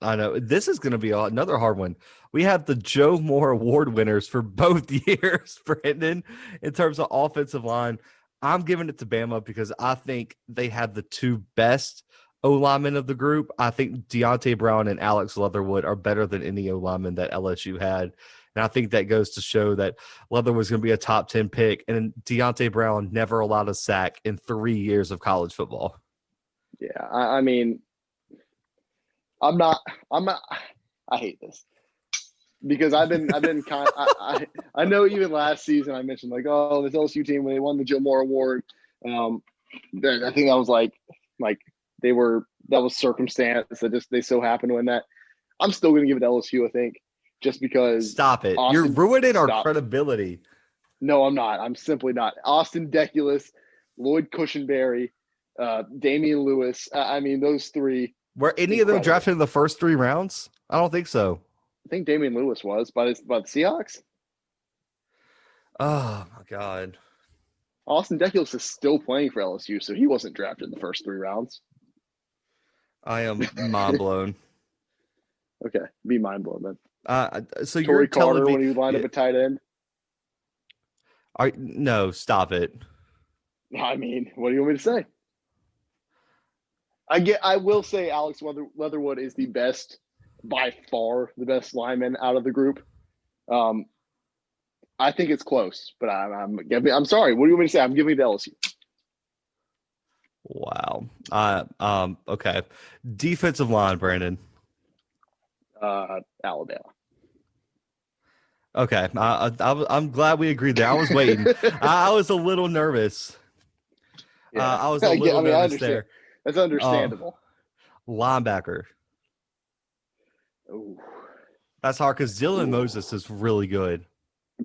I know this is going to be another hard one. We have the Joe Moore Award winners for both years, Brandon, in terms of offensive line. I'm giving it to Bama because I think they have the 2 best O-linemen of the group. I think Deontay Brown and Alex Leatherwood are better than any O-lineman that LSU had. And I think that goes to show that Leatherwood's going to be a top 10 pick. And Deontay Brown never allowed a sack in 3 years of college football. Yeah, I mean, I hate this because I've been kind of, I know even last season I mentioned like, oh, this LSU team, when they won the Joe Moore Award, I think that was like that was circumstance that they so happened to win that. I'm still going to give it to LSU, I think, just because. Stop it. You're ruining our credibility. No, I'm not. I'm simply not. Austin Deculus, Lloyd Cushenberry, Damian Lewis. I mean, those 3. Were any of them drafted in the first 3 rounds? I don't think so. I think Damian Lewis was by the Seahawks. Oh, my God. Austin Deculus is still playing for LSU, so he wasn't drafted in the first 3 rounds. I am mind blown. Okay, be mind blown then. So Torrey you're telling Carter me when he lined up at tight end. No, stop it. I mean, what do you want me to say? I will say Alex Leatherwood is the best, by far the best lineman out of the group. I think it's close, but I'm sorry. What do you want me to say? I'm giving it to LSU. Wow. Okay. Defensive line, Brandon. Alabama. Okay. I'm glad we agreed there. I was waiting. I was a little nervous. Yeah. I was a little nervous there. That's understandable. Linebacker. Ooh. That's hard because Dylan Moses is really good.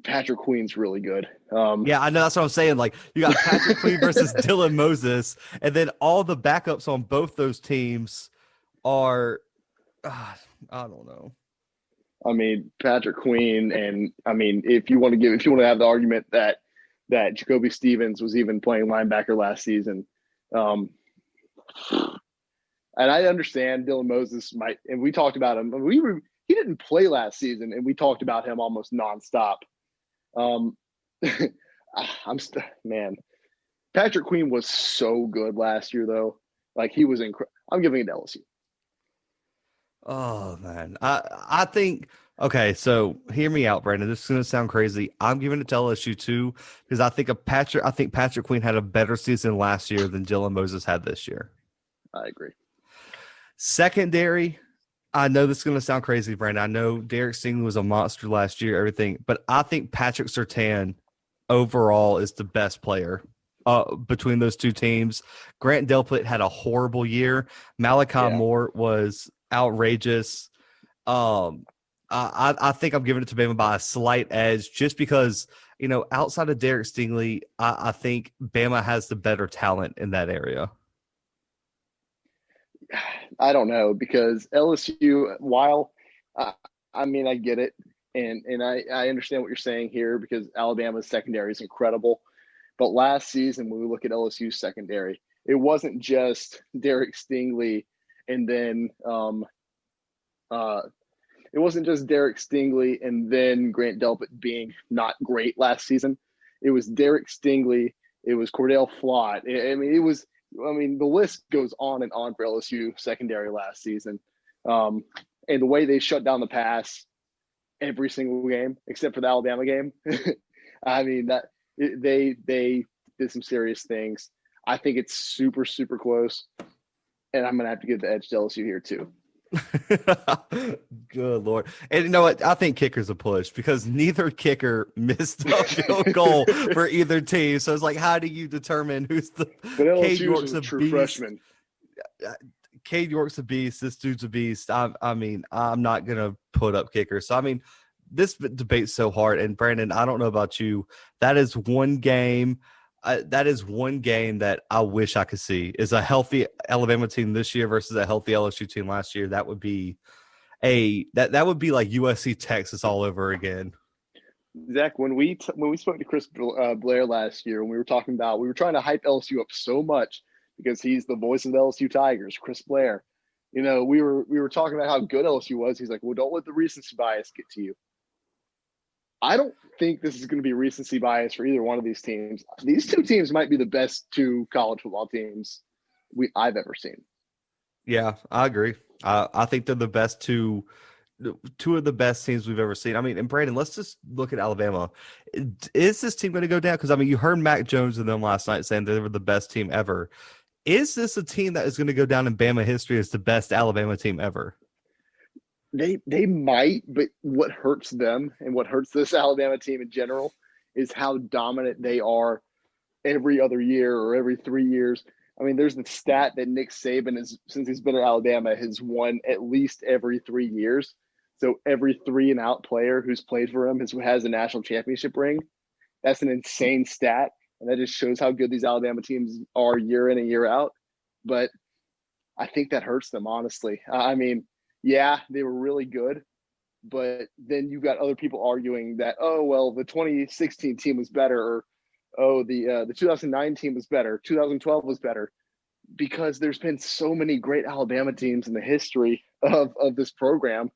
Patrick Queen's really good. Yeah, I know. That's what I'm saying. Like, you got Patrick Queen versus Dylan Moses, and then all the backups on both those teams are, I don't know. I mean, Patrick Queen, and I mean, if you want to have the argument that Jacoby Stevens was even playing linebacker last season, and I understand Dylan Moses might, and we talked about him. He didn't play last season, and we talked about him almost nonstop. Man, Patrick Queen was so good last year, though. Like, he was incredible. I'm giving it to LSU. Oh man, I think. Okay, so hear me out, Brandon. This is going to sound crazy. I'm giving it to LSU too because I think Patrick Queen had a better season last year than Dylan Moses had this year. I agree. Secondary, I know this is going to sound crazy, Brandon. I know Derek Stingley was a monster last year, everything, but I think Patrick Surtain overall is the best player between those two teams. Grant Delpit had a horrible year. Malachi Moore was outrageous. I think I'm giving it to Bama by a slight edge just because, outside of Derek Stingley, I think Bama has the better talent in that area. I don't know because LSU, while I mean, I get it. And I understand what you're saying here because Alabama's secondary is incredible. But last season, when we look at LSU's secondary, it wasn't just Derek Stingley and then it wasn't just Derek Stingley and then Grant Delpit being not great last season. It was Derek Stingley. It was Cordell Flott. The list goes on and on for LSU secondary last season. And the way they shut down the pass every single game, except for the Alabama game. They did some serious things. I think it's super, super close. And I'm going to have to give the edge to LSU here too. Good Lord. And you know what? I think kickers a push because neither kicker missed a field goal for either team. So it's like, how do you determine who's the Cade York's a true freshman. Cade York's a beast. This dude's a beast. I'm not going to put up kickers. So, this debate's so hard. And Brandon, I don't know about you. That is one game. That I wish I could see is a healthy Alabama team this year versus a healthy LSU team last year. That would be that would be like USC Texas all over again. Zach, when we spoke to Chris Blair last year, and we were trying to hype LSU up so much because he's the voice of the LSU Tigers, Chris Blair. We were talking about how good LSU was. He's like, well, don't let the recency bias get to you. I don't think this is going to be recency bias for either one of these teams. These two teams might be the best two college football teams I've ever seen. Yeah, I agree. I think they're the best two of the best teams we've ever seen. And Brandon, let's just look at Alabama. Is this team going to go down? Because, you heard Mac Jones and them last night saying they were the best team ever. Is this a team that is going to go down in Bama history as the best Alabama team ever? They might, but what hurts them and what hurts this Alabama team in general is how dominant they are every other year or every 3 years. There's the stat that Nick Saban since he's been at Alabama, has won at least every 3 years. So every 3-and-out player who's played for him has a national championship ring. That's an insane stat, and that just shows how good these Alabama teams are year in and year out. But I think that hurts them, honestly. Yeah, they were really good, but then you got other people arguing that, oh, well, the 2016 team was better, or, oh, the 2009 team was better, 2012 was better, because there's been so many great Alabama teams in the history of this program.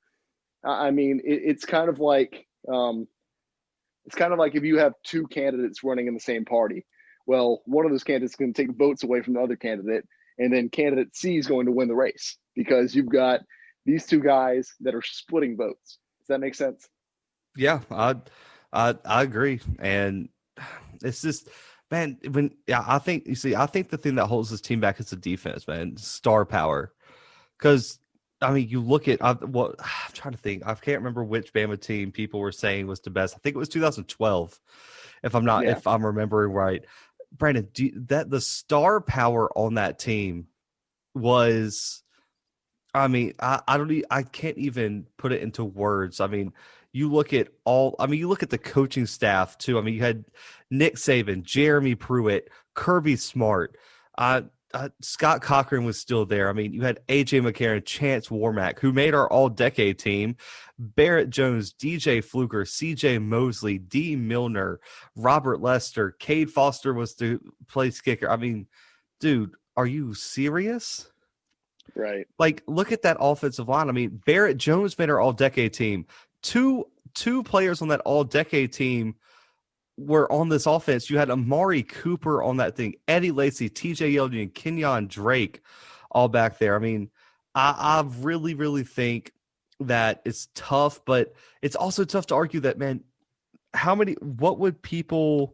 It's kind of like if you have two candidates running in the same party. Well, one of those candidates is going to take votes away from the other candidate, and then candidate C is going to win the race because you've got these two guys that are splitting votes. Does that make sense? Yeah, I agree. And it's just, man, I think the thing that holds this team back is the defense, man, star power. Because, you look at, I'm trying to think. I can't remember which Bama team people were saying was the best. I think it was 2012, if I'm remembering right. Brandon, the star power on that team was, I can't even put it into words. You look at the coaching staff too. You had Nick Saban, Jeremy Pruitt, Kirby Smart, Scott Cochran was still there. You had AJ McCarron, Chance Warmack, who made our all-decade team, Barrett Jones, DJ Fluker, CJ Mosley, D. Milner, Robert Lester, Cade Foster was the place kicker. Dude, are you serious? Right. Like, look at that offensive line. Barrett Jones made our all-decade team. Two players on that all-decade team were on this offense. You had Amari Cooper on that thing, Eddie Lacy, TJ Yeldon, and Kenyon Drake all back there. I really, really think that it's tough, but it's also tough to argue that, man, what would people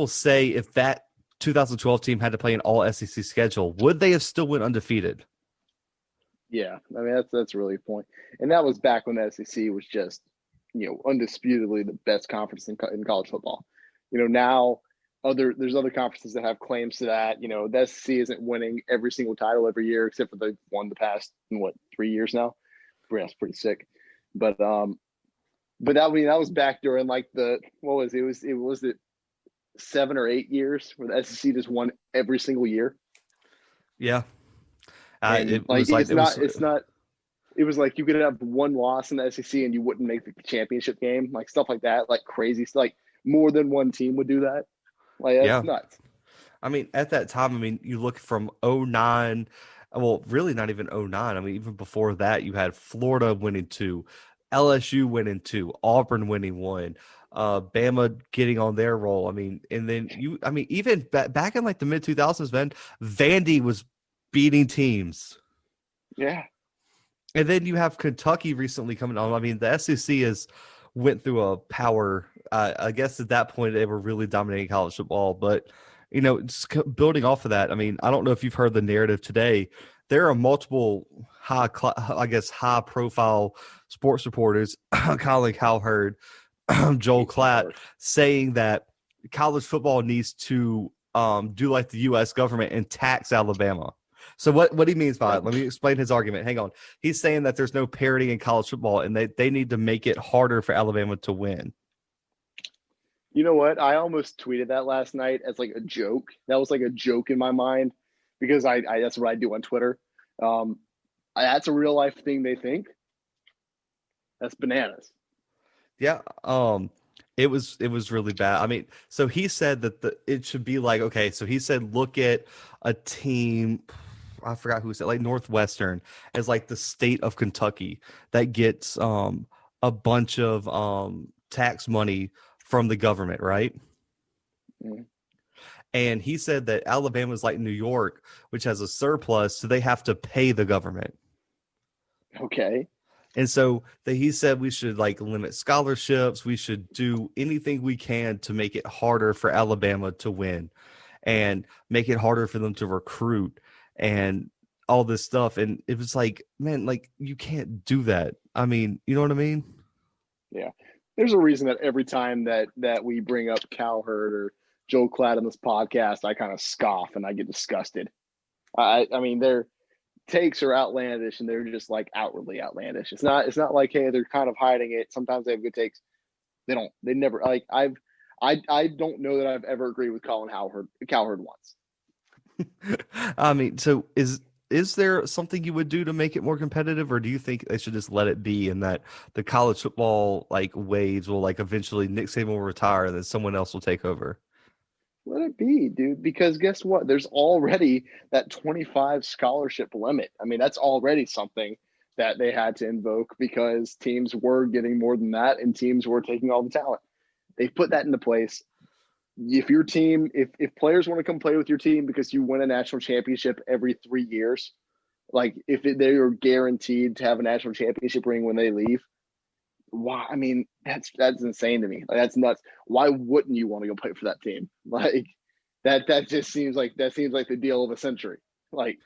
say if that 2012 team had to play an all SEC schedule? Would they have still went undefeated? Yeah, that's really a point. And that was back when the SEC was just, undisputedly the best conference in college football. Now there's other conferences that have claims to that. The SEC isn't winning every single title every year, except for they've won the past 3 years now. That's pretty sick. But that was back during like it was 7 or 8 years where the SEC just won every single year. Yeah. It was like you could have one loss in the SEC and you wouldn't make the championship game, like stuff like that, like crazy, like more than one team would do that. Like that's nuts. At that time, you look from 2009 Well, really not even '09. I mean, even before that, you had Florida winning 2, LSU winning 2, Auburn winning 1, Bama getting on their roll. I mean, and then even back in like the mid 2000s, man, Vandy was beating teams. Yeah. And then you have Kentucky recently coming on. I mean, the SEC has went through a power. I guess at that point they were really dominating college football. But just building off of that, I mean, I don't know if you've heard the narrative today. There are multiple high profile sports reporters, Colin Cowherd, Joel Klatt, saying that college football needs to do like the U.S. government and tax Alabama. So what he means by it, let me explain his argument. Hang on. He's saying that there's no parity in college football and they need to make it harder for Alabama to win. You know what? I almost tweeted that last night as like a joke. That was like a joke in my mind because I that's what I do on Twitter. That's a real life thing they think. That's bananas. Yeah. It was really bad. I mean, so he said that it should be like, okay, so he said look at a team, I forgot who said, like Northwestern as like the state of Kentucky that gets a bunch of tax money from the government, right? Mm. And he said that Alabama's like New York, which has a surplus, so they have to pay the government. Okay. And so he said we should like limit scholarships. We should do anything we can to make it harder for Alabama to win and make it harder for them to recruit and all this stuff. And it was like, man, like you can't do that. I mean, you know what I mean? Yeah. There's a reason that every time that we bring up Cowherd or Joe Klatt on this podcast, I kind of scoff and I get disgusted. I mean, their takes are outlandish and they're just like outwardly outlandish. It's not like, hey, they're kind of hiding it. Sometimes they have good takes. They never like I don't know that I've ever agreed with Colin Cowherd once. I mean, so is there something you would do to make it more competitive, or do you think they should just let it be and that the college football like waves will like eventually Nick Saban will retire and then someone else will take over? Let it be, dude, because guess what? There's already that 25 scholarship limit. I mean, that's already something that they had to invoke because teams were getting more than that and teams were taking all the talent. They put that into place. If your team, if players want to come play with your team because you win a national championship every 3 years, like if they are guaranteed to have a national championship ring when they leave, why? I mean, that's insane to me. Like, that's nuts. Why wouldn't you want to go play for that team? Like that just seems like the deal of a century. Like,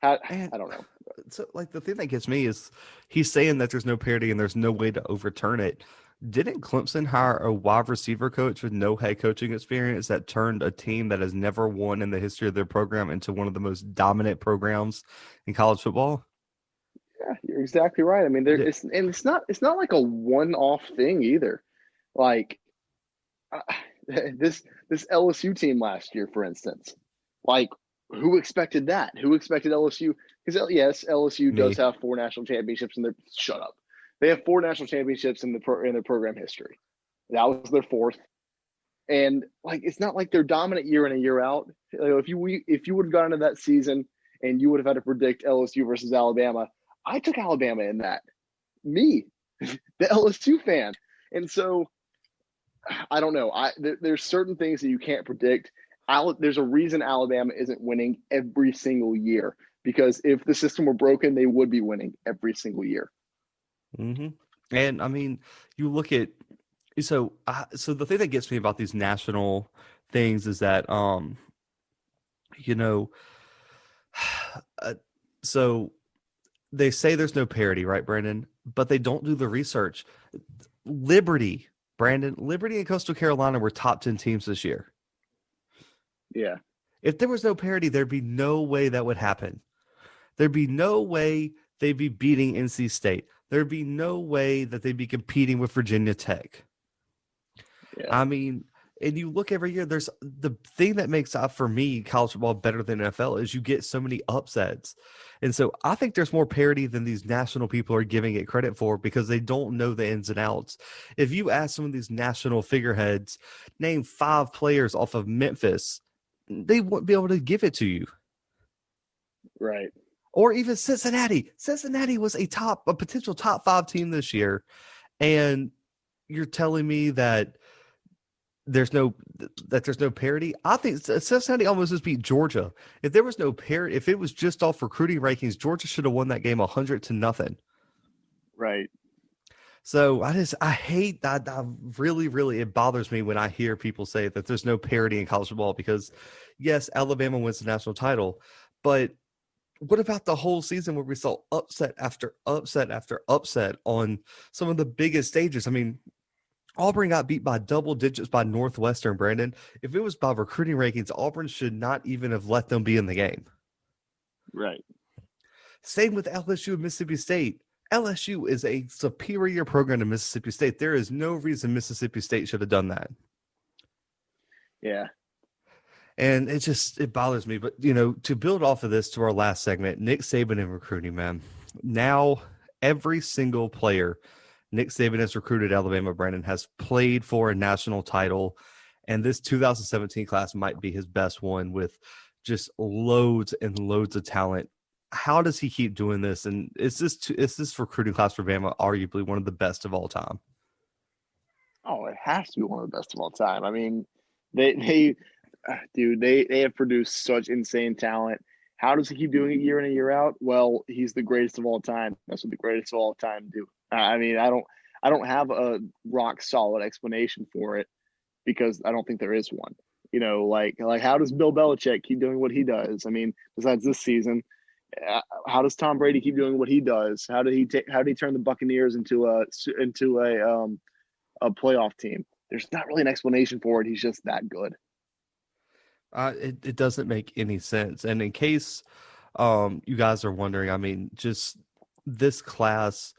I don't know. So, like the thing that gets me is he's saying that there's no parity and there's no way to overturn it. Didn't Clemson hire a wide receiver coach with no head coaching experience that turned a team that has never won in the history of their program into one of the most dominant programs in college football? Yeah, you're exactly right. I mean, it's not like a one-off thing either. Like uh, this LSU team last year, for instance, like who expected that? Who expected LSU? Because yes, LSU does have 4 national championships in their shut up. They have 4 national championships in their program history. That was their 4th, and like it's not like they're dominant year in and year out. Like, if you would have gone into that season and you would have had to predict LSU versus Alabama, I took Alabama in that. Me, the LSU fan, and so I don't know. There's certain things that you can't predict. There's a reason Alabama isn't winning every single year because if the system were broken, they would be winning every single year. Mm-hmm. And I mean, you look at so the thing that gets me about these national things is that you know so they say there's no parity, right, Brandon? But they don't do the research. Liberty and Coastal Carolina were top 10 teams this year. Yeah. If there was no parity, there'd be no way that would happen. There'd be no way they'd be beating NC State. There'd be no way that they'd be competing with Virginia Tech. Yeah. I mean, and you look every year, there's the thing that makes for me college football better than NFL is you get so many upsets. And so I think there's more parity than these national people are giving it credit for because they don't know the ins and outs. If you ask some of these national figureheads, name 5 players off of Memphis, they won't be able to give it to you. Right. Or even Cincinnati. Cincinnati was a potential top 5 team this year. And you're telling me that there's no parity? I think Cincinnati almost just beat Georgia. If there was no parity, if it was just off recruiting rankings, Georgia should have won that game 100-0. Right. So I hate that. I really, really, it bothers me when I hear people say that there's no parity in college football because, yes, Alabama wins the national title, but what about the whole season where we saw upset after upset after upset on some of the biggest stages? I mean, Auburn got beat by double digits by Northwestern, Brandon. If it was by recruiting rankings, Auburn should not even have let them be in the game. Right. Same with LSU and Mississippi State. LSU is a superior program to Mississippi State. There is no reason Mississippi State should have done that. Yeah. And it bothers me. But, to build off of this to our last segment, Nick Saban and recruiting, man. Now, every single player Nick Saban has recruited Alabama, Brandon, has played for a national title. And this 2017 class might be his best one with just loads and loads of talent. How does he keep doing this? And is this recruiting class for Bama arguably one of the best of all time? Oh, it has to be one of the best of all time. I mean, they have produced such insane talent. How does he keep doing it year in and year out? Well, he's the greatest of all time. That's what the greatest of all time do. I mean, I don't have a rock solid explanation for it because I don't think there is one. Like how does Bill Belichick keep doing what he does? I mean, besides this season, how does Tom Brady keep doing what he does? How did he turn the Buccaneers into a playoff team? There's not really an explanation for it. He's just that good. It doesn't make any sense. And in case you guys are wondering, I mean, just this class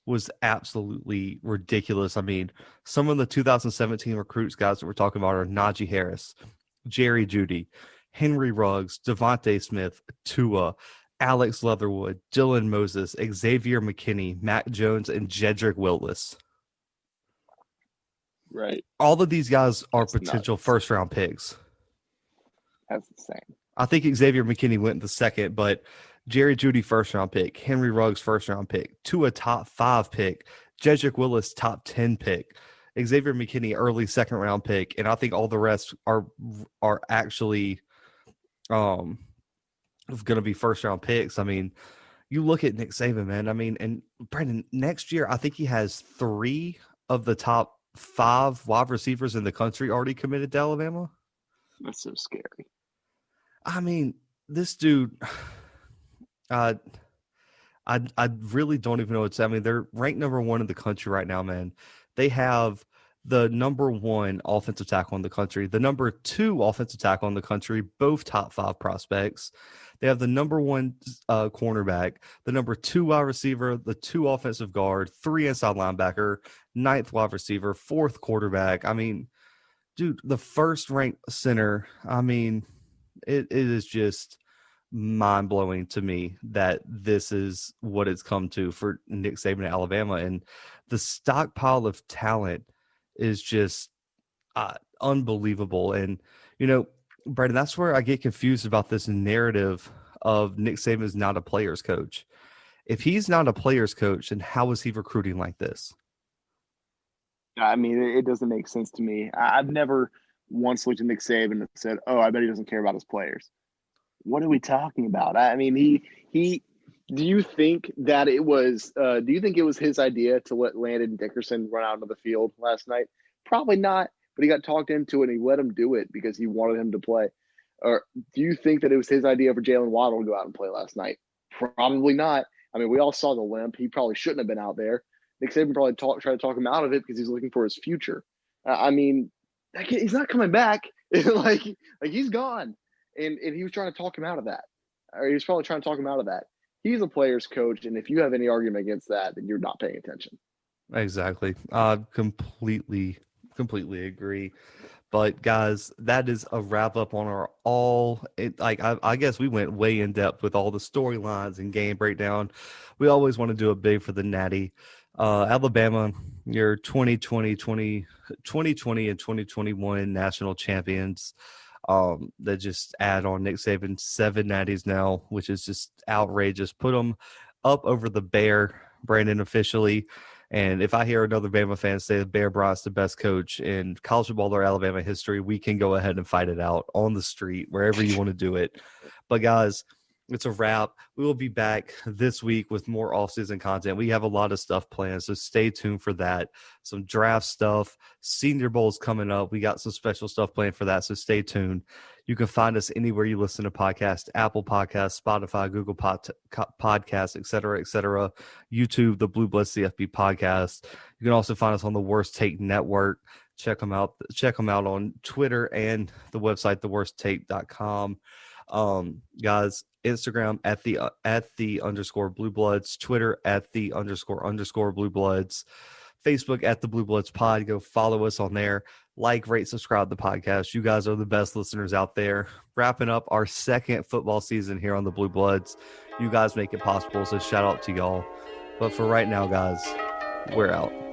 was absolutely ridiculous. I mean, some of the 2017 recruits, guys, that we're talking about are Najee Harris, Jerry Jeudy, Henry Ruggs, Devontae Smith, Tua, Alex Leatherwood, Dylan Moses, Xavier McKinney, Mac Jones, and Jedrick Willis. Right. All of these guys are potential first-round picks. That's insane. I think Xavier McKinney went in the second, but Jerry Jeudy first-round pick, Henry Ruggs first-round pick, Tua top 5 pick, Jedrick Willis top 10 pick, Xavier McKinney early second-round pick, and I think all the rest are actually going to be first-round picks. I mean, you look at Nick Saban, man. I mean, and Brandon, next year I think he has 3 of the top 5 wide receivers in the country already committed to Alabama. That's so scary. I mean, this dude, I really don't even know what to say. I mean, they're ranked number 1 in the country right now, man. They have the number 1 offensive tackle in the country, the number 2 offensive tackle in the country, both top 5 prospects. They have the number 1 cornerback, the number 2 wide receiver, the 2 offensive guard, 3 inside linebacker, 9th wide receiver, 4th quarterback. I mean, dude, the first ranked center. I mean, it is just mind-blowing to me that this is what it's come to for Nick Saban at Alabama. And the stockpile of talent is just unbelievable. And, Brandon, that's where I get confused about this narrative of Nick Saban is not a player's coach. If he's not a player's coach, then how is he recruiting like this? I mean, it doesn't make sense to me. I've never once looked at Nick Saban and said, "Oh, I bet he doesn't care about his players." What are we talking about? I mean, he. Do you think that it was? Do you think it was his idea to let Landon Dickerson run out of the field last night? Probably not. But he got talked into it, and he let him do it because he wanted him to play. Or do you think that it was his idea for Jalen Waddle to go out and play last night? Probably not. I mean, we all saw the limp. He probably shouldn't have been out there. Nick Saban probably tried to talk him out of it because he's looking for his future. I mean, he's not coming back. like he's gone, and he was trying to talk him out of that, or he was probably trying to talk him out of that. He's a player's coach, and if you have any argument against that, then you're not paying attention. Exactly. Completely agree. But guys, that is a wrap up on our I guess we went way in depth with all the storylines and game breakdown. We always want to do it big for the Natty. Alabama, your 2020 and 2021 national champions. That just add on Nick Saban 7 natties now, which is just outrageous. Put him up over the Bear, Brandon, officially. And if I hear another Bama fan say the Bear Bryant's the best coach in college football or Alabama history, we can go ahead and fight it out on the street, wherever you want to do it. But guys, it's a wrap. We will be back this week with more off-season content. We have a lot of stuff planned, so stay tuned for that. Some draft stuff, Senior Bowl's coming up. We got some special stuff planned for that, so stay tuned. You can find us anywhere you listen to podcasts, Apple Podcasts, Spotify, Google Podcasts, et cetera, YouTube, the Blue Bloods CFP podcast. You can also find us on the Worst Take Network. Check them out. Check them out on Twitter and the website, theworsttake.com. Guys, Instagram at the _ Blue Bloods, Twitter at the _ Blue Bloods, Facebook at the Blue Bloods Pod. Go follow us on there. Like, rate, subscribe to the podcast. You guys are the best listeners out there. Wrapping up our second football season here on the Blue Bloods. You guys make it possible, so shout out to y'all. But for right now, guys, we're out.